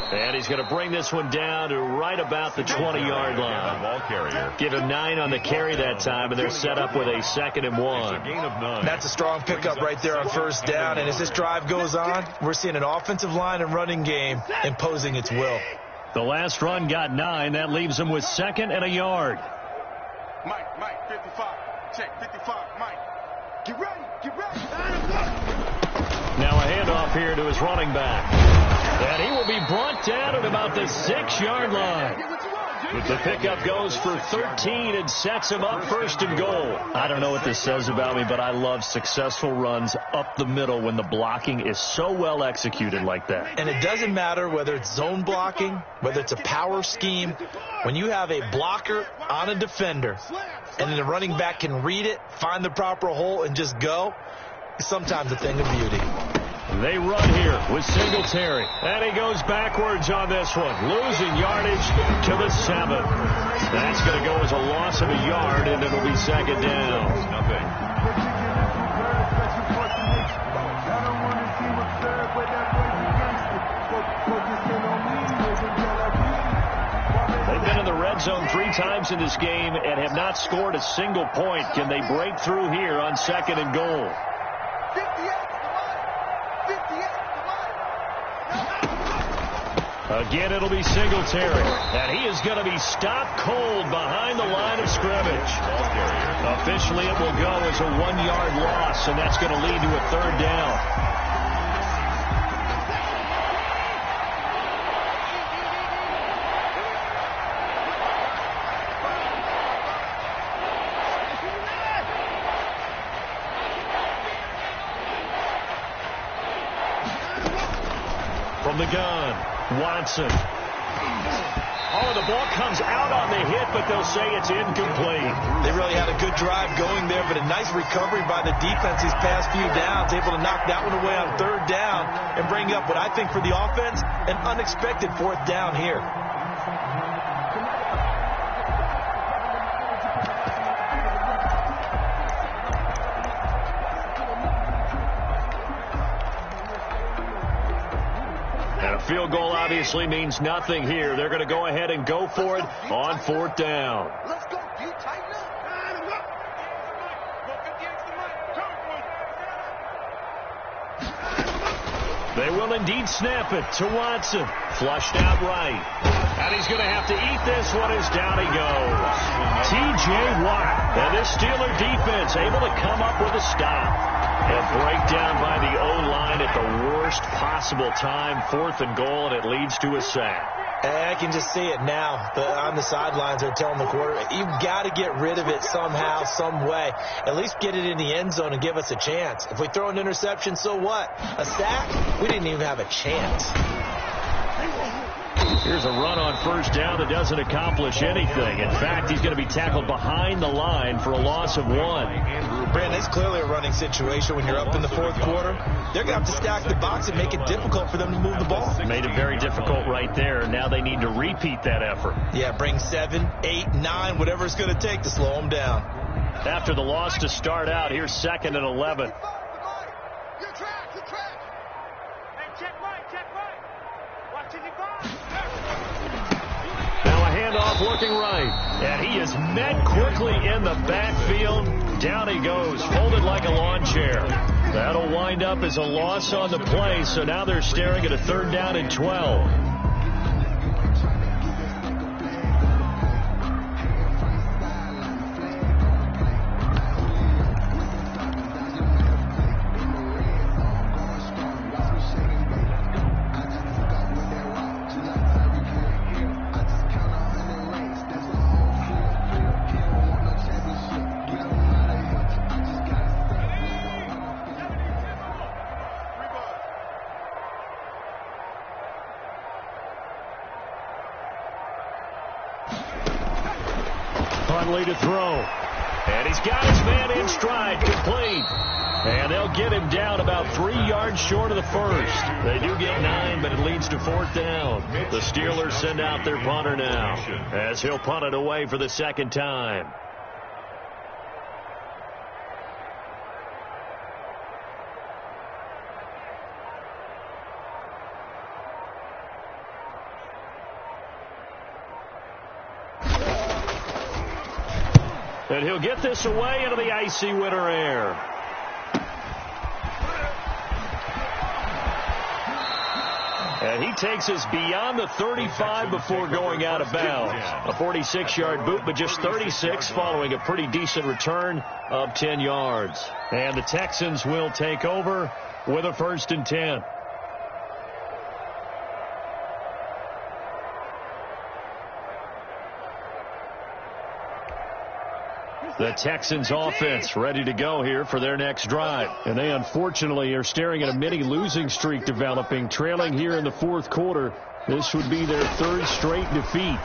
And he's going to bring this one down to right about the 20-yard line. Ball carrier. Give him 9 on the carry that time, and they're set up with a 2nd and 1. Gain of 9. That's a strong pickup right there on 1st down. And as this drive goes on, we're seeing an offensive line and running game imposing its will. The last run got 9. That leaves them with 2nd and a yard. Mike, 55. Check, 55, Mike. Get ready. Now a handoff here to his running back. And he will be brought down at about the 6-yard line. The pickup goes for 13 and sets him up 1st and goal. I don't know what this says about me, but I love successful runs up the middle when the blocking is so well executed like that. And it doesn't matter whether it's zone blocking, whether it's a power scheme. When you have a blocker on a defender and then the running back can read it, find the proper hole, and just go, it's sometimes a thing of beauty. They run here with Singletary. And he goes backwards on this one, losing yardage to the 7. That's going to go as a loss of a yard, and it'll be 2nd down. Nothing. They've been in the red zone 3 times in this game and have not scored a single point. Can they break through here on 2nd and goal? Again, it'll be Singletary. And he is going to be stopped cold behind the line of scrimmage. Officially, it will go as a 1-yard loss, and that's going to lead to a 3rd down. From the gun, Watson. Oh, the ball comes out on the hit, but they'll say it's incomplete. They really had a good drive going there, but a nice recovery by the defense these past few downs, able to knock that one away on third down and bring up what I think for the offense, an unexpected fourth down here. Field goal obviously means nothing here. They're going to go ahead and go for it on fourth down. Let's go. You tighten up. They will indeed snap it to Watson. Flushed out right. And he's going to have to eat this one as down he goes. T.J. Watt. And this Steeler defense able to come up with a stop. A breakdown by the O-line at the worst possible time. 4th and goal, and it leads to a sack. I can just see it now. On the sidelines, they're telling the quarterback, you've got to get rid of it somehow, some way. At least get it in the end zone and give us a chance. If we throw an interception, so what? A sack? We didn't even have a chance. Here's a run on first down that doesn't accomplish anything. In fact, he's going to be tackled behind the line for a loss of 1. Brandon, it's clearly a running situation when you're up in the fourth quarter. They're going to have to stack the box and make it difficult for them to move the ball. Made it very difficult right there. Now they need to repeat that effort. Yeah, bring 7, 8, 9, whatever it's going to take to slow them down. After the loss to start out, here's 2nd and 11. Your track. Hey, check right. Watch it, Now a handoff looking right. And he is met quickly in the backfield. Down he goes, folded like a lawn chair. That'll wind up as a loss on the play, so now they're staring at a 3rd down and 12. To throw. And he's got his man in stride, complete. And they'll get him down about 3 yards short of the first. They do get 9, but it leads to 4th down. The Steelers send out their punter now, as he'll punt it away for the 2nd time. And he'll get this away into the icy winter air. And he takes us beyond the 35 before going out of bounds. A 46-yard boot, but just 36 following a pretty decent return of 10 yards. And the Texans will take over with a 1st and 10. The Texans offense ready to go here for their next drive. And they unfortunately are staring at a mini losing streak developing, trailing here in the 4th quarter. This would be their 3rd straight defeat.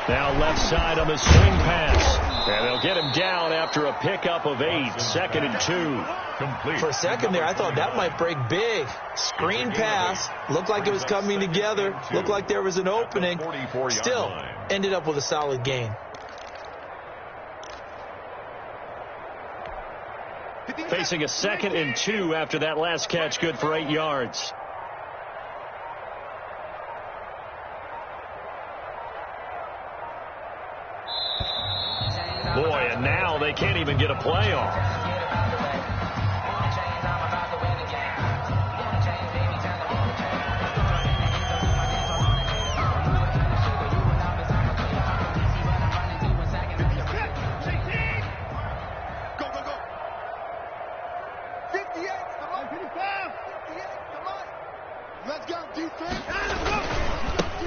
Now left side on the swing pass. And they'll get him down after a pickup of 8. 2nd and 2. Complete. For a second there, I thought that might break big. Screen pass. Looked like it was coming together. Looked like there was an opening. Still ended up with a solid gain. Facing a 2nd and 2 after that last catch, good for 8 yards. Boy, and now they can't even get a play off.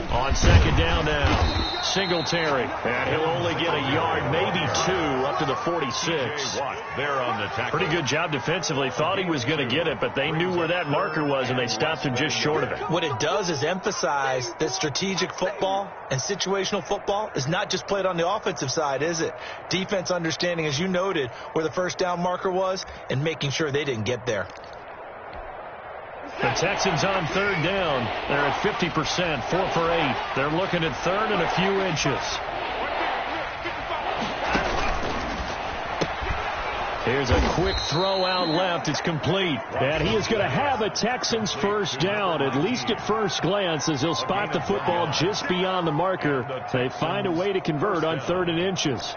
On 2nd down now, Singletary. And he'll only get a yard, maybe 2, up to the 46. They're on the tackle. Pretty good job defensively. Thought he was going to get it, but they knew where that marker was, and they stopped him just short of it. What it does is emphasize that strategic football and situational football is not just played on the offensive side, is it? Defense understanding, as you noted, where the first down marker was and making sure they didn't get there. The Texans on 3rd down. They're at 50%, 4 for 8. They're looking at 3rd and a few inches. Here's a quick throw out left. It's complete. And he is going to have a Texans first down, at least at first glance, as he'll spot the football just beyond the marker. They find a way to convert on 3rd and inches.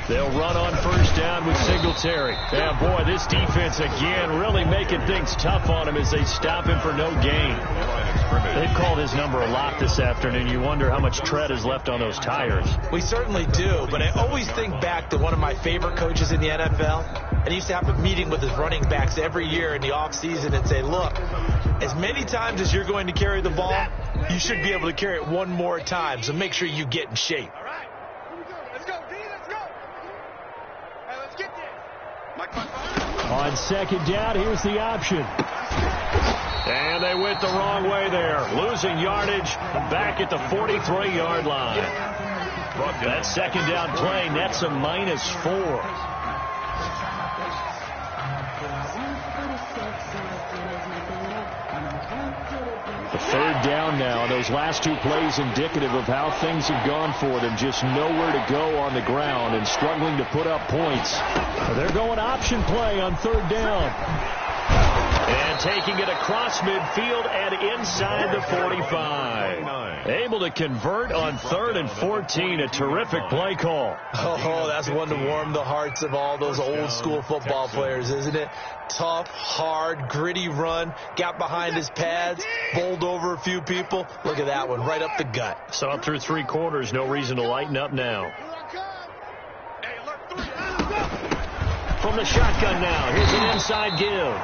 They'll run on first down with Singletary. Yeah, boy, this defense again really making things tough on him as they stop him for no gain. They've called his number a lot this afternoon. You wonder how much tread is left on those tires. We certainly do, but I always think back to one of my favorite coaches in the NFL. And he used to have a meeting with his running backs every year in the offseason and say, look, as many times as you're going to carry the ball, you should be able to carry it one more time, so make sure you get in shape. On 2nd down, here's the option. And they went the wrong way there. Losing yardage back at the 43-yard line. That 2nd down play nets a -4. The 3rd down now. Those last 2 plays indicative of how things have gone for them. Just nowhere to go on the ground and struggling to put up points. They're going option play on 3rd down. And taking it across midfield and inside the 45. Able to convert on 3rd and 14. A terrific play call. Oh, that's one to warm the hearts of all those old school football players, isn't it? Tough, hard, gritty run. Got behind his pads. Bowled over a few people. Look at that one, right up the gut. So up through 3 quarters, no reason to lighten up now. From the shotgun now, here's an inside give.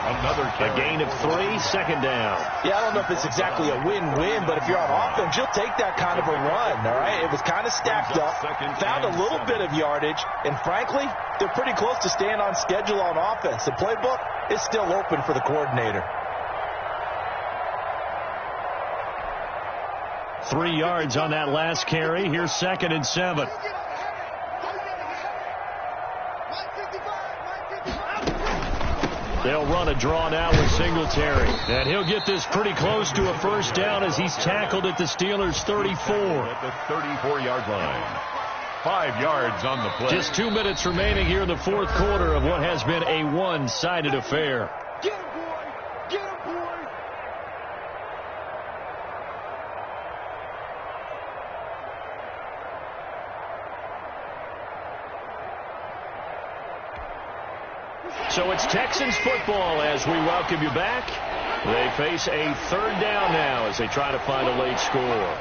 Another a gain of 3, 2nd down. Yeah, I don't know if it's exactly a win-win, but if you're on offense, you'll take that kind of a run, all right? It was kind of stacked up, found a little bit of yardage, and frankly, they're pretty close to staying on schedule on offense. The playbook is still open for the coordinator. 3 yards on that last carry. Here's 2nd and 7. They'll run a draw now with Singletary. And he'll get this pretty close to a first down as he's tackled at the Steelers' 34. At the 34-yard line. 5 yards on the play. Just 2 minutes remaining here in the 4th quarter of what has been a one-sided affair. Get him, boy! Get him, boy! So it's Texans football as we welcome you back. They face a 3rd down now as they try to find a late score.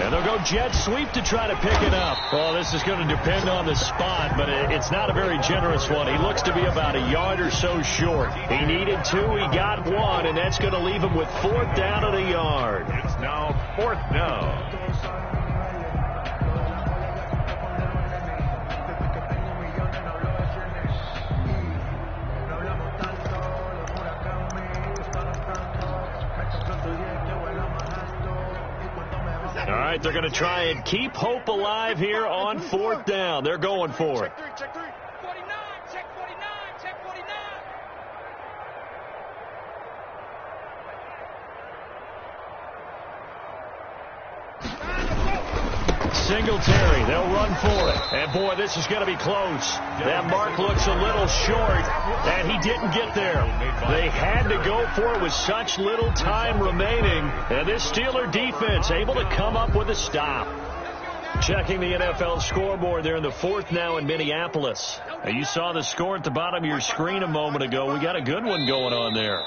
And they'll go jet sweep to try to pick it up. Well, this is going to depend on the spot, but it's not a very generous one. He looks to be about a yard or so short. He needed 2, he got 1, and that's going to leave him with 4th down at a yard. It's now 4th down. All right, they're going to try and keep hope alive here on 4th down. They're going for it. Check 3. 49, check 49, check 49. Singletary, they'll run for it. And, boy, this is going to be close. That mark looks a little short, and he didn't get there. They had to go for it with such little time remaining. And this Steeler defense able to come up with a stop. Checking the NFL scoreboard there in the 4th now in Minneapolis. Now, you saw the score at the bottom of your screen a moment ago. We got a good one going on there.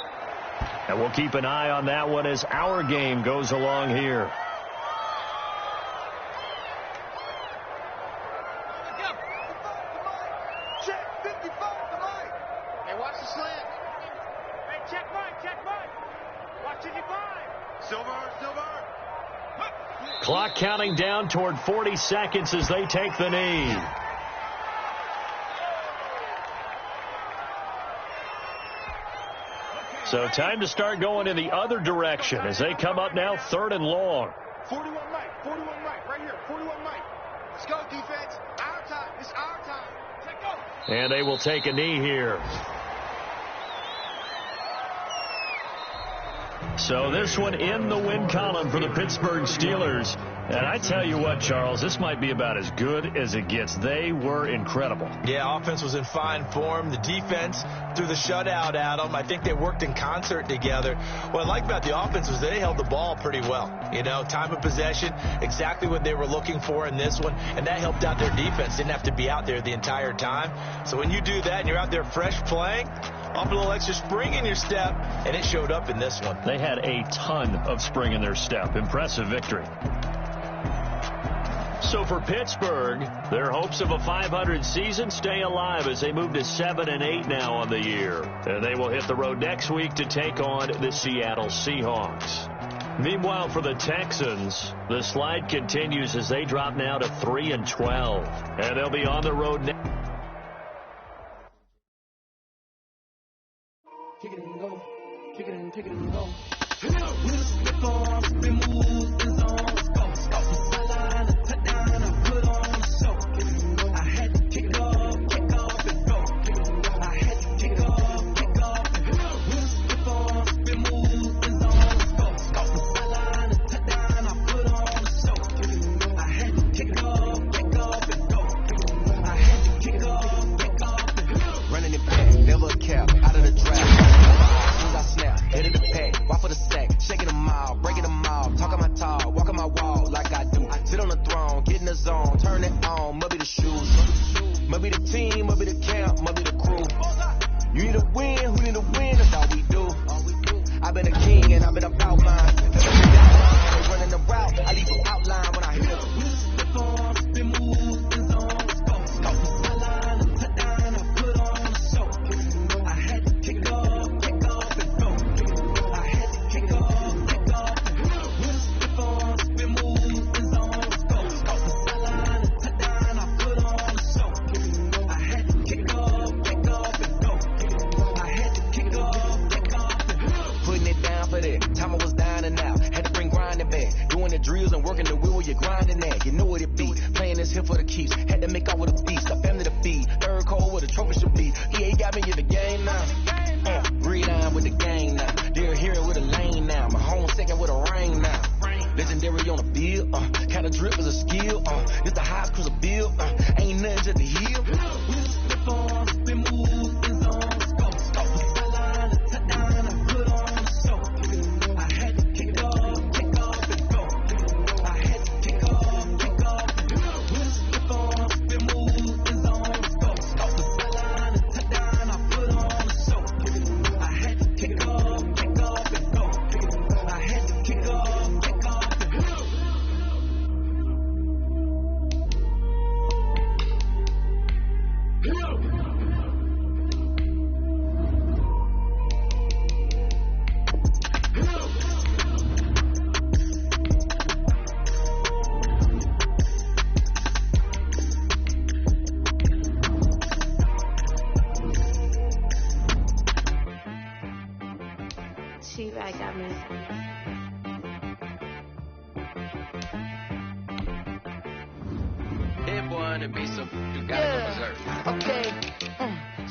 And we'll keep an eye on that one as our game goes along here. Clock counting down toward 40 seconds as they take the knee. So time to start going in the other direction as they come up now 3rd and long. 41 Mike, right here, 41 Mike. Let's go, defense. Our time, it's our time. Take go. And they will take a knee here. So this one in the win column for the Pittsburgh Steelers. And I tell you what, Charles, this might be about as good as it gets. They were incredible. Yeah, offense was in fine form. The defense threw the shutout at them. I think they worked in concert together. What I like about the offense was they held the ball pretty well. You know, time of possession, exactly what they were looking for in this one. And that helped out their defense. Didn't have to be out there the entire time. So when you do that and you're out there fresh playing, off a little extra spring in your step, and it showed up in this one. They had a ton of spring in their step. Impressive victory. So for Pittsburgh, their hopes of a 500 season stay alive as they move to 7-8 now on the year. And they will hit the road next week to take on the Seattle Seahawks. Meanwhile, for the Texans, the slide continues as they drop now to 3-12. And they'll be on the road next. Kick it and go. Kick it and go. We'll slip on, spin moves, and zones. Go. Stop the sideline, touchdown, I put on the show. I had to kick it off and go. I had to kick it off and go. We'll slip on, spin moves, and zones. Go. Stop the sideline, touchdown, I put on the show. I had to kick it off and go. I had to kick it off and go. Running it back, never a cap, out of the draft. Head of the pack, walk for the sack, shaking them all, breaking them all, talking my talk, walking my wall like I do. Sit on the throne, get in the zone, turn it on, must be the shoes, must be the team, must be the camp, must be the crew. You need a win, who need a win, that's all we do. I've been a king and I've been about mine. They running the route, I leave an outline when I hit it. Slip on, spin moves, and zones, go. Stop the sideline, touchdown, I put on the show. I had to kick it off. Drills and working the wheel where you're grinding at. You know what it be. Playing this here for the keeps. Had to make out with a beast. A family to feed. Third cold where the trophy should be. EA got me in the game now. Breed on with the game now. They're hearing with a lane now. My home second with a ring now. Legendary on the bill. Kind of drip is a skill. It's the highest cruiser bill. Ain't nothing just the heel. We'll slip on, spin moves, and zones. Go. Stop the sideline, touchdown, I put on the show. I had to kick it off.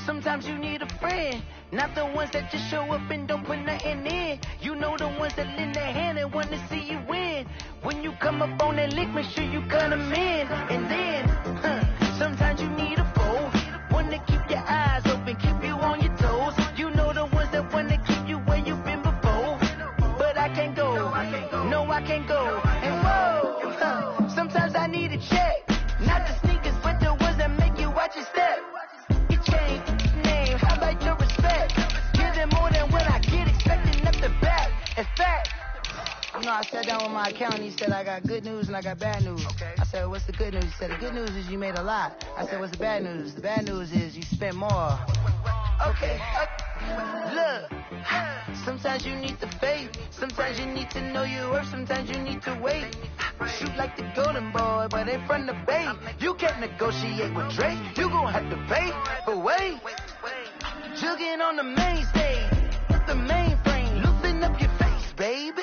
Sometimes you need a friend, not the ones that just show up and don't put nothing in. You know the ones that lend their hand and want to see you win. When you come up on that lick, make sure you cut them in. And then, sometimes you need a foe, one to keep your eyes open, keep you on your toes. You know the ones that want to keep you where you've been before. But I can't go, no I can't go. And whoa, sometimes I need a check, not the sneakers, but the ones that make you watch your step. How about your respect? Give them more than what I get, expecting up the back. In fact, you know, I sat down with my accountant. He said, I got good news and I got bad news. Okay. I said, what's the good news? He said, the good news is you made a lot. I said, what's the bad news? The bad news is you spent more. Okay. Look, sometimes you need the faith. Sometimes you need to know your worth. Sometimes you need to wait. Shoot like the golden boy, but in front of Bay. You can't negotiate with Drake. You gon' have to pay. But wait, jugging on the main stage, with the mainframe, loosen up your face, baby.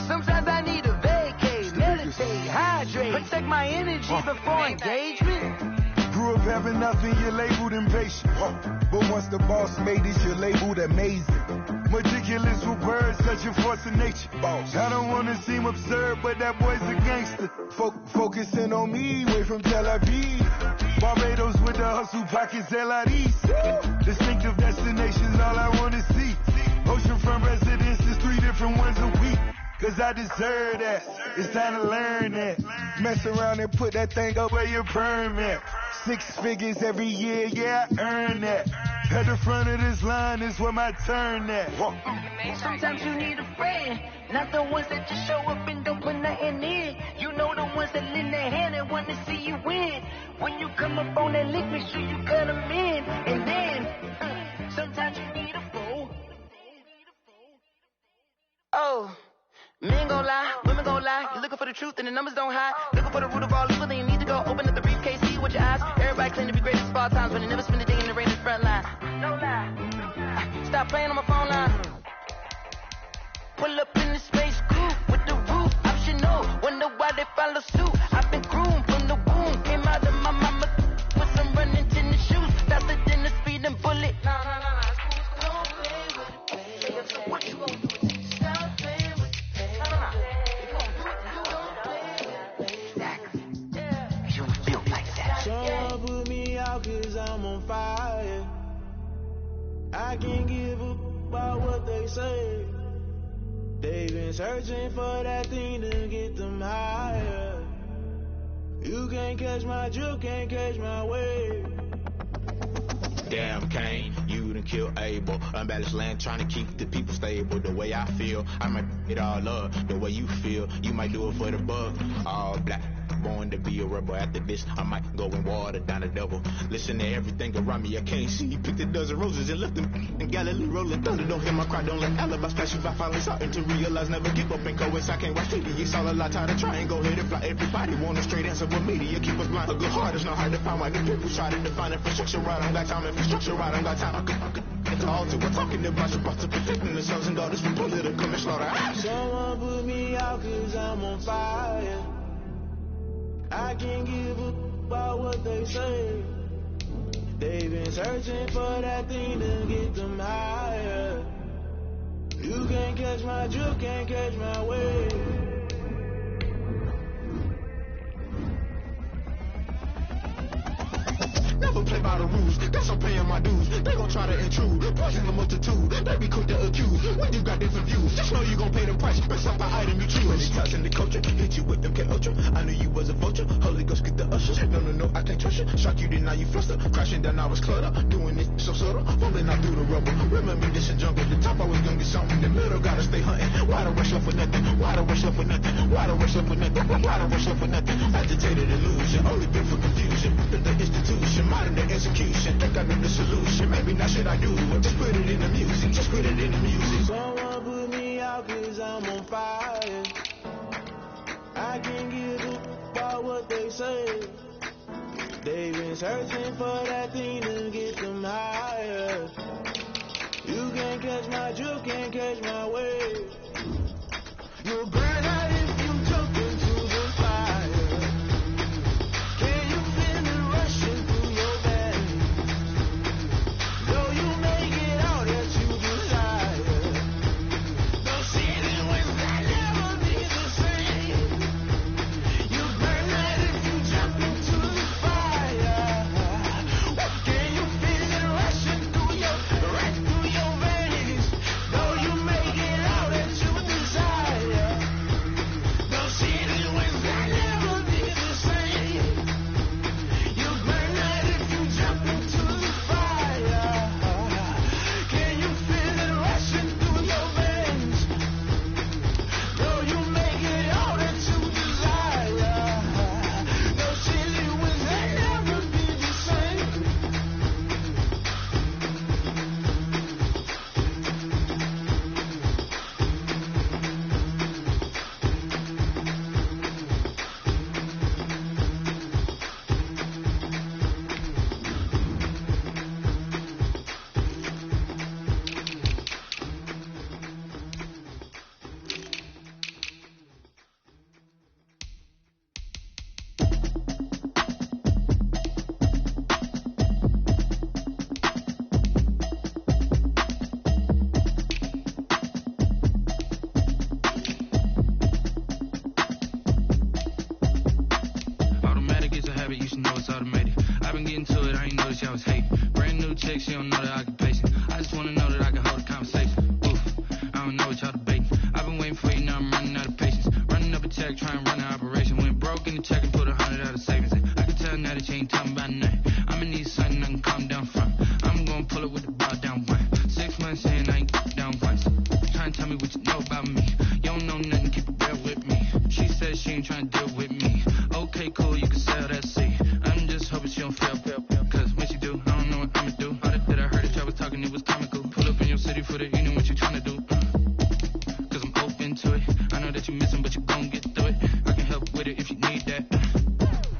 Sometimes I need a vacate, meditate, hydrate, protect my energy before engagement. Grew up having nothing, you're labeled impatient. But once the boss made it, you're labeled amazing. Meticulous with words, such a force of nature. I don't want to seem absurd, but that boy's a gangster. Focusing on me, way from Tel Aviv. Barbados with the hustle pockets, LIDs. Distinctive destinations, all I want to see. Oceanfront residences, 3 different ones a week. Cause I deserve that, it's time to learn that. Mess around and put that thing up where your permit. 6 figures every year, yeah, I earn that. At the front of this line is where my turn at. Sometimes you need a friend, not the ones that just show up and don't put nothing in. You know the ones that lend their hand and want to see you win. When you come up on that lick, make sure you cut them in. And then, sometimes you need a fool. Oh. Men gon' lie, women gon' lie. You're looking for the truth and the numbers don't hide. Looking for the root of all evil, then you need to go open up the briefcase, see with your eyes. Everybody claim to be great at small times, but they never spend a day in the rain in the front line. No lie. Stop playing on my phone line. Pull up in the space coupe with the roof optional. Wonder why they follow suit. I've been groomed from the womb. Came out of my mama with some running tennis shoes. Faster than the speeding bullet. No. Don't play with it, what you gon' do? Someone put me out cause I'm on fire. I can't give up about what they say. They've been searching for that thing to get them higher. You can't catch my drift, can't catch my wave. Damn Kane, you done killed Abel. Unbalanced land trying to keep the people stable. The way I feel, I might it all up. The way you feel, you might do it for the buck. All black, born to be a rebel. After this, I might go and water down the double. Listen to everything around me, I can't see. Picked a dozen roses and left them in Galilee rolling thunder. Don't hear my cry, don't let alibis flash. If I finally starting to realize, never give up and coast. I can't watch TV, it's all a lot. Time to try and go ahead and fly. Everybody want a straight answer with media. Keep us blind, a good heart is not hard to find. Why the people try to define infrastructure right? I don't got time, infrastructure right, I don't got time. It's all to we're talking about to protecting the sons and daughters from political manslaughter. Someone put me out cause I'm on fire. I can't give up about what they say. They've been searching for that thing to get them higher. You can't catch my drift, can't catch my wave. Never play by the rules, guess I'm paying my dues. They gon' try to intrude, poison the multitude. They be quick to accuse, when you got different views. Just know you gon' pay the price, based off the item you choose. Touching the culture, hit you with them K-Ultra. I knew you was a vulture, Holy Ghost get the ushers. No, I can't trust you. Shock you, then now you fluster. Crashing down, I was clutter. Doing it so subtle, falling out through the rubble. Remember this in jungle, the top I was gonna get something. The middle gotta stay hunting. Why the rush up for nothing? Why the rush up for nothing? Why the rush up for nothing? Why the rush up for nothing? Agitated illusion, only been for confusion. The institution, modern day execution. Think I know the solution. Maybe not should I do it? Just put it in the music. Just put it in the music. Someone put me out cause I'm on fire. I can't give up about what they say. They've been searching for that thing to get them higher. You can't catch my drift, can't catch my wave. You'll burn out if you jump into the fire. Can you feel it rushing through your veins? Though you make it out that you desire. Those seasons when that never be the same. You burn out if you jump into the fire. Can you feel it rushing through your veins? Though you make it out that you desire. y'all debating. I've been waiting for you, now I'm running out of patience. Running up a check, trying to run an operation. Went broke in the check and put 100 out of savings in. I can tell now that you ain't talking about nothing. I'ma need something I can calm down from. I'm gonna pull it with the ball down one. 6 months in, I ain't down once. Trying to tell me what you know about me. You don't know nothing, keep it real with me. She said she ain't trying to deal with me. Okay, cool, you can sell that seed. I'm just hoping she don't fail. Cause when she do, I don't know what I'ma do. All that I heard that y'all was talking, it was comical. Pull up in your city for the evening, what you trying to do? Cause I'm open to it. I know that you missing, but you gon' get through it. I can help with it if you need that.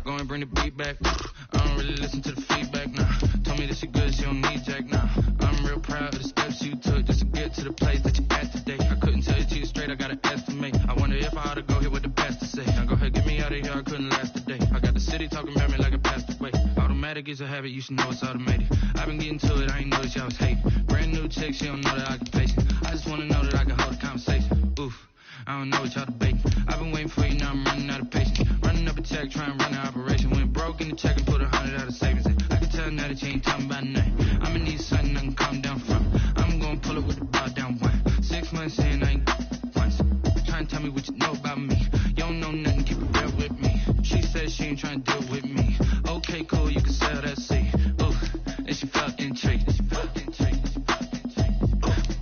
Go and bring the beat back. I don't really listen to the feedback, nah. Told me that she good, she don't need Jack, nah. I'm real proud of the steps you took just to get to the place that you at today. I couldn't tell you to you straight, I gotta estimate. I wonder if I ought to go here with the best to say. Now go ahead, get me out of here, I couldn't last a day. I got the city talking about me like I passed away. Automatic is a habit, you should know it's automated. I've been getting to it, I ain't know that y'all was hating. Brand new chick, she don't know the occupation. I just wanna know that I can hold a conversation. Oof, I don't know what y'all debating. I've been waiting for you, now I'm running out of patience. Running up a check, trying to run an operation. Went broke in the check and put 100 out of savings in. I can tell now that you ain't talking about nothing. I'ma need something I can calm down from. I'm gonna pull it with the ball down one. 6 months in, I ain't once. Trying to tell me what you know about me. You don't know nothing, keep it real with me. She said she ain't trying to deal with me. Okay, cool, you can sell that seed. Ooh, and she felt intrigued.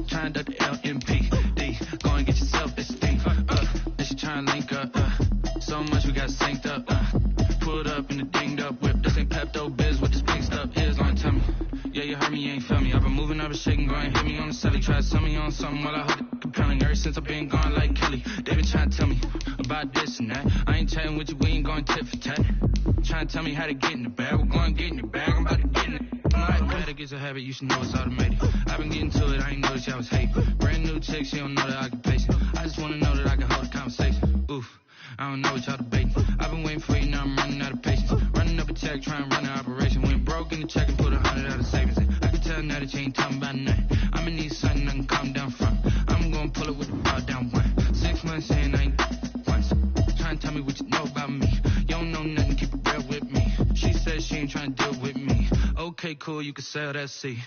Trying to duck the LMPD. Go and get yourself esteem. And she trying to link up. So much we got synced up. Pulled up in the dinged up whip. This ain't Pepto Biz, what this pink stuff is. Long tell me. Yeah, you heard me, you ain't feel me. I've been moving, I've been shaking, go and hit me on the celly. Try to sell me on something while I hold it compelling. Ever since I've been gone like Kelly, they been trying to tell me about this and that. I ain't chatting with you, we ain't going tit for tat. Trying to tell me how to get in the bag. We're going to get in the bag, I'm about to get in it. Automatic is a habit, you should know it's automated. I've been getting to it, I ain't noticed y'all was hating. Brand new chick, she don't know the occupation. I just wanna know that I can hold a conversation. Oof, I don't know what y'all debating. I've been waiting for you, now I'm running out of patience. Running up a check, trying to run an operation. Went broke in the check and put 100 out of savings in. I can tell now that you ain't talking about nothing. I'ma need something I can calm down from. I'm gonna pull it with the ball down one. 6 months in, I ain't once. Trying to tell me what you know about me. You don't know nothing, keep it real with me. She said she ain't trying to deal with me. Okay, cool, you can sell that seed.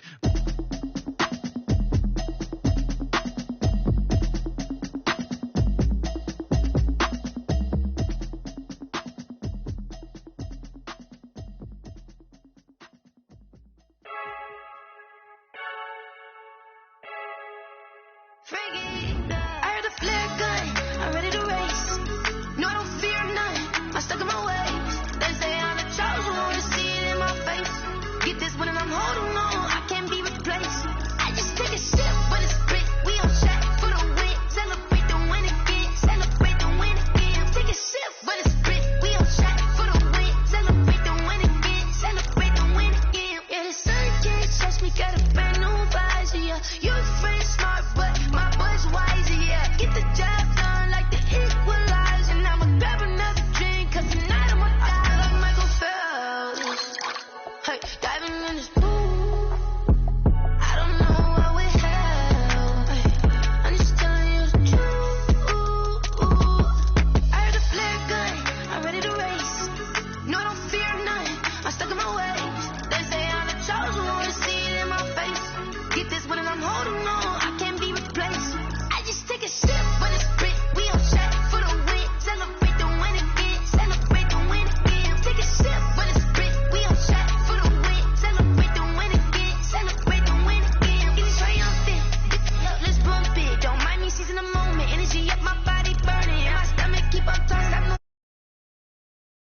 I heard the flare gun, I'm ready to race. No, I don't fear none, I'm stuck in my way.